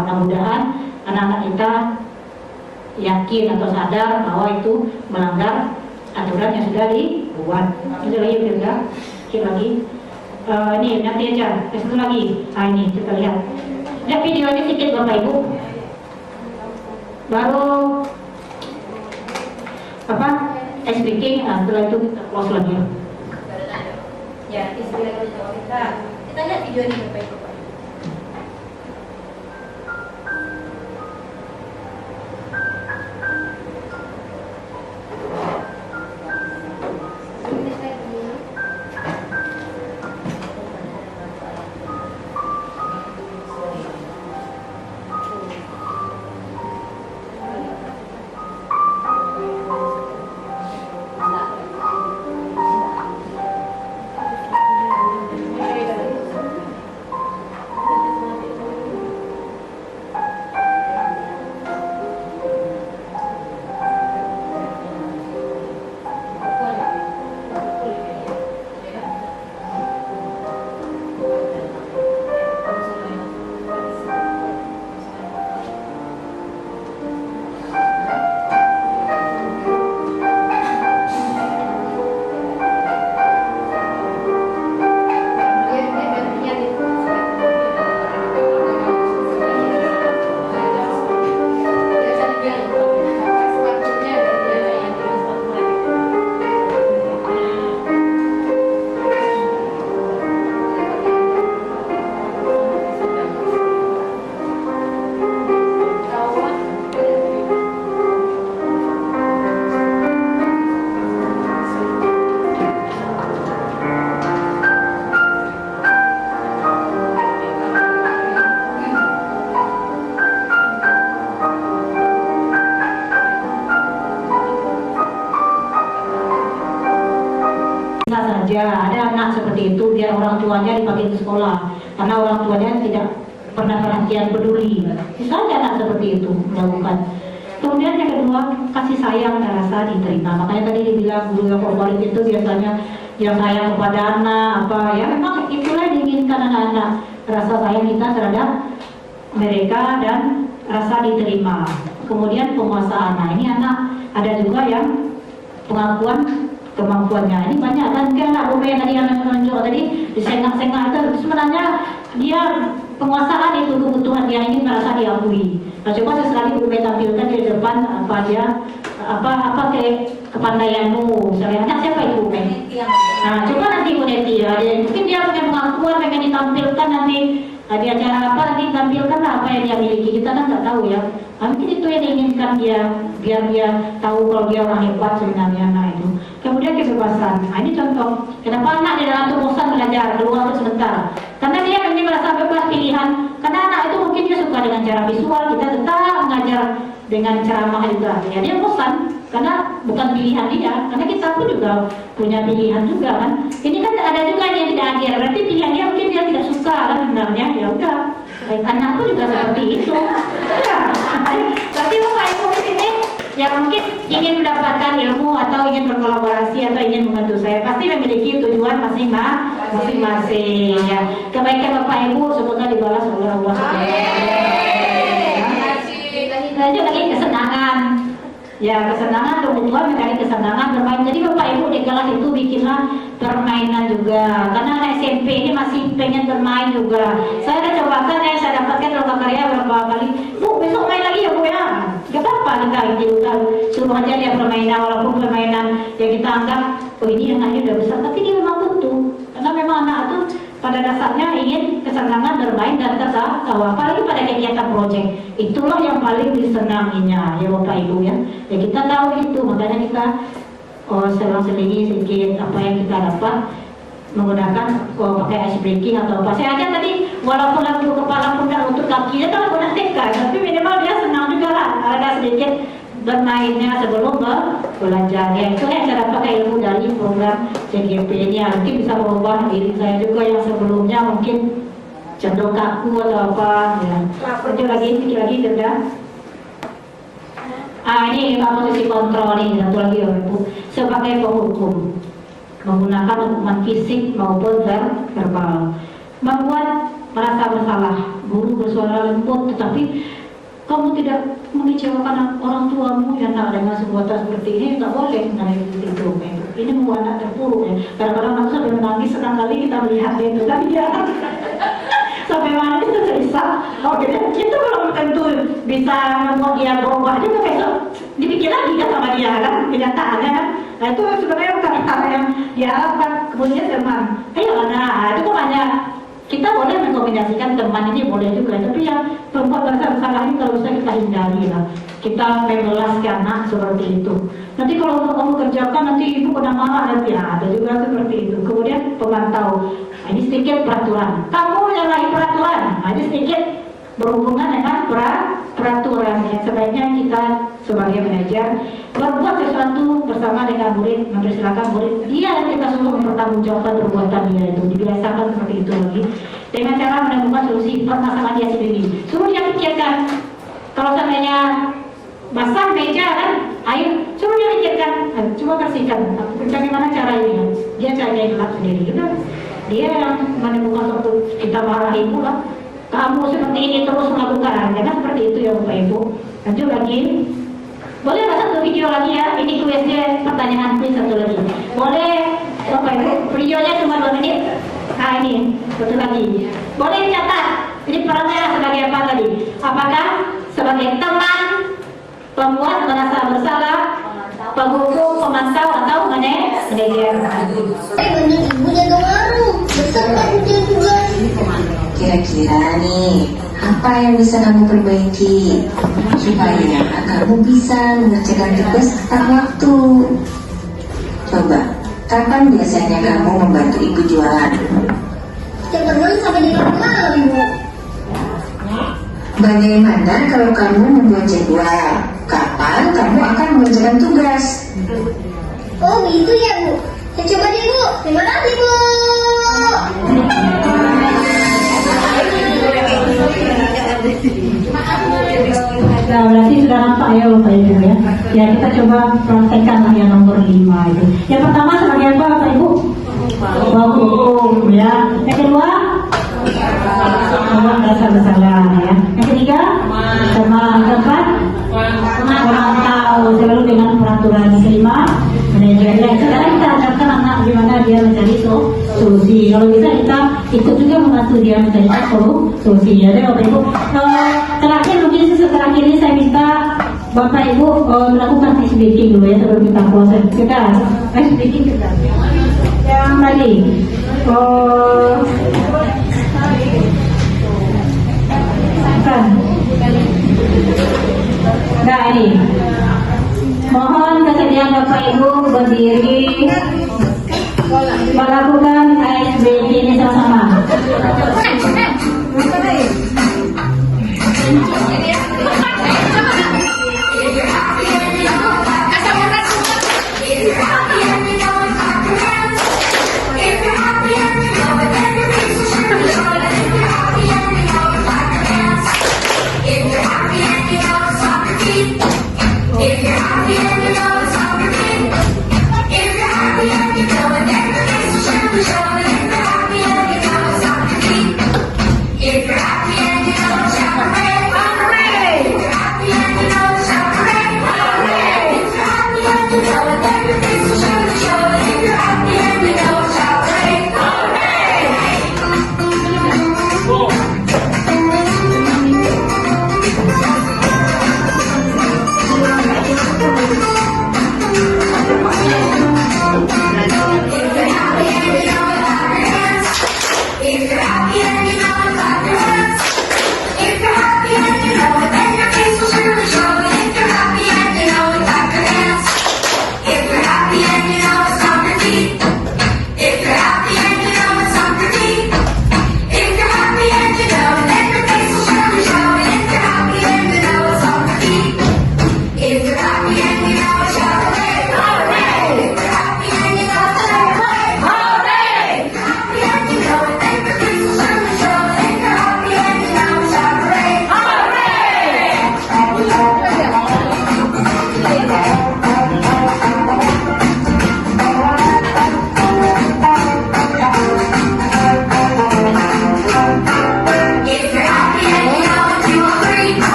E: Mudah-mudahan anak-anak kita yakin atau sadar bahwa itu melanggar aturan yang sudah dibuat. Itu lagi Firda, sedikit lagi. Ini nanti aja, satu lagi. Nah ini kita lihat. Lihat video ini sedikit Bapak Ibu. Baru apa? Speaking. Setelah itu kita close lagi.
C: Ya, kita lihat video ini Bapak Ibu.
E: Ada anak seperti itu, biar orang tuanya dipanggil ke sekolah karena orang tuanya tidak pernah perhatian peduli. Bisa ada anak seperti itu melakukan. Kemudian yang kedua, kasih sayang dan rasa diterima. Makanya tadi dibilang guru yang favorit itu biasanya yang sayang kepada anak apa ya, memang itulah yang diinginkan anak-anak, rasa sayang kita terhadap mereka dan rasa diterima. Kemudian penguasaan. Nah ini anak ada juga yang pengakuan kemampuannya. Ini banyak kan anak rumah yang tadi anak menunjuk tadi disengak-sengak itu sebenarnya dia penguasaan itu kebutuhan dia ingin merasa diakui. Nah coba sesekali rumah tampilkan di depan apa kepandaianmu. Misalnya anak siapa itu rumah? Nah coba nanti Bu Neti ya, mungkin dia punya pengakuan pengen ditampilkan nanti di acara apa nanti tampilkan apa yang dia miliki, kita kan nggak tahu ya. Nah, mungkin itu yang diinginkan dia biar dia tahu kalau dia orang hebat sebenarnya. Nah itu. Kemudian kedua kebebasan. Nah, ini contoh. Kenapa anak di dalam tuh bosan belajar, keluar sebentar? Karena dia ini merasa bebas pilihan. Karena anak itu mungkin dia suka dengan cara visual, kita tetap mengajar dengan ceramah juga. Ya dia bosan karena bukan pilihan dia. Karena kita pun juga punya pilihan juga kan. Ini kan ada juga yang tidak hadir. Berarti pilihan dia mungkin dia tidak suka kan sebenarnya. Ya udah. Anakku juga seperti itu. Ya. Berarti Bapak Ibu di sini yang mungkin ingin mendapatkan ilmu atau ingin berkolaborasi atau ingin membantu saya pasti memiliki tujuan masing-masing. Ya. Kebaikan Bapak Ibu semoga dibalas oleh Allah Subhanahu wa Taala. Itu lagi kesenangan. Ya, kesenangan, kebutuhan mencari kesenangan bermain. Jadi Bapak Ibu di kelas itu bikinlah permainan juga. Karena anak SMP ini masih pengen bermain juga. Saya udah cobakan ya, saya dapatkan lomba karya beberapa kali. Bu, besok main lagi ya Bu ya. Gak apa-apa kita suruh aja dia permainan, walaupun permainan yang kita anggap oh ini anaknya udah besar, tapi dia memang butuh. Karena memang anak itu pada dasarnya ingin kesenangan bermain dan tertawa, apalagi pada kegiatan proyek. Itulah yang paling disenanginya ya Bapak Ibu ya. Ya kita tahu itu, makanya kita selang-selingi sedikit apa yang kita dapat menggunakan pakai ice breaking atau apa. Saya aja tadi walaupun lagu kepala pundak lutut kaki itu kan guna tekad, tapi minimal dia senang juga lah ada sedikit bermainnya sebelum belajar. Ya itu yang saya dapat ilmu dari program CGP ini. Mungkin bisa mengubah diri saya juga yang sebelumnya mungkin cenderung kaku atau apa ya. Lanjut lagi, sedikit lagi Denda. Ini posisi kontrol nih, satu lagi ya Bu. Sebagai penghukum menggunakan hukuman fisik maupun verbal, membuat merasa bersalah. Guru bersuara lembut, tetapi kamu tidak mengecewakan orang tuamu ya nak dengan sebuah seperti ini, tak boleh. Nah itu ini membuat anak terpuruk ya. Kadang-kadang anak sampai menangis, senang kali kita melihat itu, tapi dia sampai mana itu terisa. Oke, kita belum tentu bisa membuat dia berubah juga besok. Dipikir lagi kan sama dia kan kenyataannya kan. Nah itu sebenarnya bukan hal yang diharapkan. Kemudian teman, ayo nah itu kok hanya kita boleh mengkombinasikan teman ini boleh juga, tapi yang perempuan bersalah ini kalau bisa kita hindari lah. Kita membelas anak seperti itu. Nanti kalau kamu kerjakan nanti ibu kena marah nanti ya, ada juga seperti itu. Kemudian pemantau, nah, ini sedikit peraturan. Kamu menyalahi peraturan, nah, ini sedikit berhubungan dengan peraturan. Ya, sebaiknya kita sebagai manajer berbuat sesuatu bersama dengan murid, mempersilakan murid dia yang kita suruh mempertanggungjawabkan perbuatan dia itu, dibiasakan seperti itu lagi dengan cara menemukan solusi permasalahan dia sendiri. Suruh dia pikirkan, kalau seandainya basah meja kan air, suruh dia pikirkan, coba bersihkan bagaimana cara ini, dia caranya gelap sendiri gitu. Dia yang menemukan suatu, kita marahi pula kamu seperti ini terus melakukan, jangan seperti itu ya Bapak Ibu. Lanjut lagi. Boleh nggak satu video lagi ya? Ini kuisnya, pertanyaan kuis satu lagi. Boleh Bapak Ibu? Videonya cuma 2 menit. Nah ini satu lagi. Boleh catat. Ini perannya sebagai apa tadi? Apakah sebagai teman, pembuat merasa bersalah, penghukum, pemantau atau manajer?
C: Ibu jaga warung, besar kan juga.
J: Kira-kira nih, apa yang bisa kamu perbaiki supaya kamu bisa mengerjakan tugas tepat waktu? Coba, kapan biasanya kamu membantu ibu jualan?
C: Cenderung sampai di malam, Ibu.
J: Bagaimana kalau kamu membuat jadwal? Kapan kamu akan mengerjakan tugas?
C: Oh gitu ya Bu. Ya coba deh Bu. Terima kasih Bu.
E: Nah, berarti sudah nampak ya Bapak Ibu ya. Ya kita coba praktekkan yang nomor 5 itu. Yang pertama sebagai apa Bapak Ibu? Hukum ya. Yang kedua merasa bersalah ya. Yang ketiga teman. Keempat pemantau selalu dengan peraturan. Yang kelima manajernya. Sekarang kita ajarkan anak gimana dia mencari solusi. Kalau bisa kita ikut juga membantu dia mencari solusi ya. Jadi Bapak Ibu terakhir mungkin terakhir ini saya minta Bapak Ibu melakukan ice breaking dulu ya sebelum kita proses. Kita ice breaking kita. Yang tadi bukan. Nah ini mohon kesediaan Bapak Ibu berdiri melakukan ASBD ini sama-sama.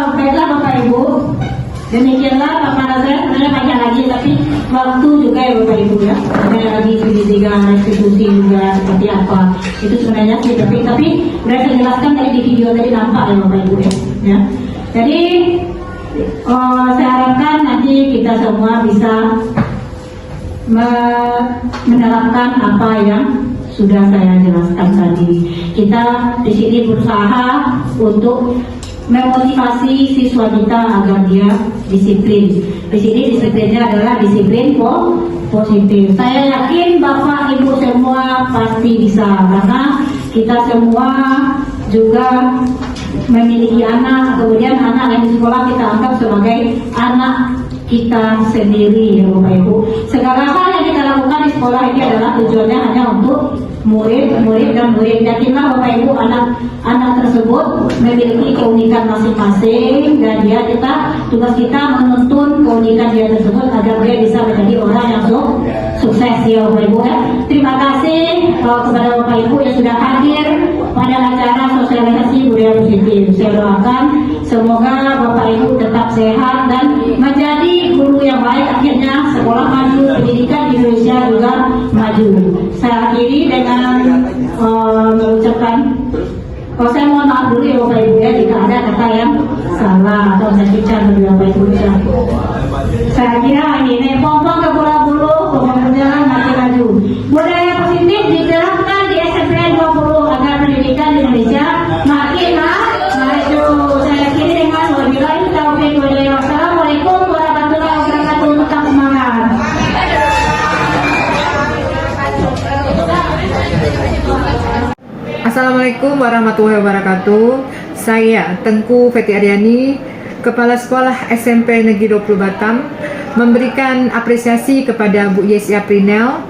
E: Baiklah Bapak Ibu, demikianlah paparan saya. Sebenarnya banyak lagi, tapi waktu juga ya Bapak Ibu ya. Ada lagi segitiga restitusi juga seperti apa. Itu sebenarnya sih, tapi udah saya jelaskan tadi di video tadi nampak ya Bapak Ibu ya. Jadi saya harapkan nanti kita semua bisa menerapkan apa yang sudah saya jelaskan tadi. Kita di sini berusaha untuk memotivasi siswa kita agar dia disiplin. Di sini disiplinnya adalah disiplin positif. Saya yakin Bapak Ibu semua pasti bisa, karena kita semua juga memiliki anak, kemudian anak yang di sekolah kita anggap sebagai anak kita sendiri ya Bapak Ibu. Segala hal yang kita lakukan di sekolah ini adalah tujuannya hanya untuk murid dan murid. Yakinlah Bapak Ibu, anak tersebut memiliki keunikan masing-masing, dan tugas kita menuntun keunikan dia tersebut agar dia bisa menjadi orang yang sukses ya Bapak Ibu ya. Terima kasih kepada Bapak Ibu yang sudah hadir pada acara sosialisasi budaya positif. Saya doakan semoga Bapak Ibu tetap sehat dan menjadi guru yang baik, akhirnya sekolah maju, pendidikan di Indonesia juga maju. Saya akhiri dengan mengucapkan, saya mohon maaf dulu ya Bapak Ibu ya jika ada kata yang salah atau saya bicara dari Bapak Ibu. Saya kira ini pompong ke pulau-pulau, pembangunan makin maju. Budaya positif diterapkan di SMPN 20 agar pendidikan di Indonesia makin maju. Saya akhiri dengan wabillahi taufiq wal hidayah. Wassalamualaikum warahmatullahi wabarakatuh. Tetap semangat.
B: Assalamualaikum warahmatullahi wabarakatuh. Saya Tengku Feti Aryani, Kepala Sekolah SMP Negeri 20 Batam, memberikan apresiasi kepada Bu Yesi Aprinel,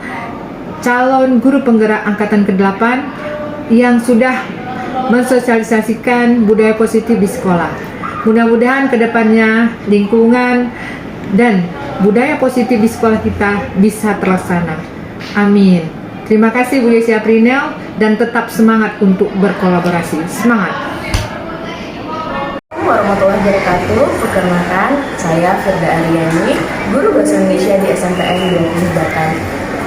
B: calon guru penggerak angkatan ke-8 yang sudah mensosialisasikan budaya positif di sekolah. Mudah-mudahan kedepannya lingkungan dan budaya positif di sekolah kita bisa terlaksana. Amin. Terima kasih Bu Yesi Aprinel, dan tetap semangat untuk berkolaborasi. Semangat!
K: Warahmatullahi wabarakatuh. Perkenalkan, saya Firda Aryani, guru bahasa Indonesia di SMPN 20 Batam.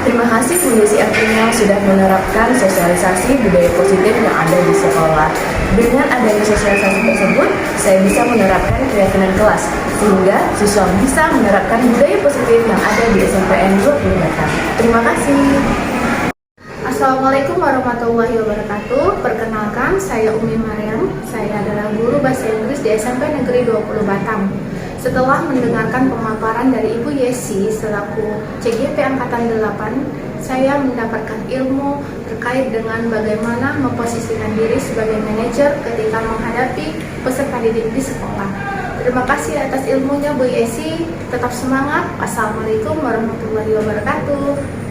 D: Terima kasih Bu Desi Aprilia sudah menerapkan sosialisasi budaya positif yang ada di sekolah. Dengan adanya sosialisasi tersebut, saya bisa menerapkan keyakinan kelas, sehingga siswa bisa menerapkan budaya positif yang ada di SMPN 20 Batang. Terima kasih.
K: Assalamualaikum warahmatullahi wabarakatuh. Perkenalkan, saya Umi Maryam. Saya adalah guru bahasa Inggris di SMP Negeri 20 Batang. Setelah mendengarkan pemaparan dari Ibu Yesi selaku CGP Angkatan 8, saya mendapatkan ilmu terkait dengan bagaimana memposisikan diri sebagai manajer ketika menghadapi peserta didik di sekolah. Terima kasih atas ilmunya Bu Yesi. Tetap semangat. Wassalamualaikum warahmatullahi wabarakatuh.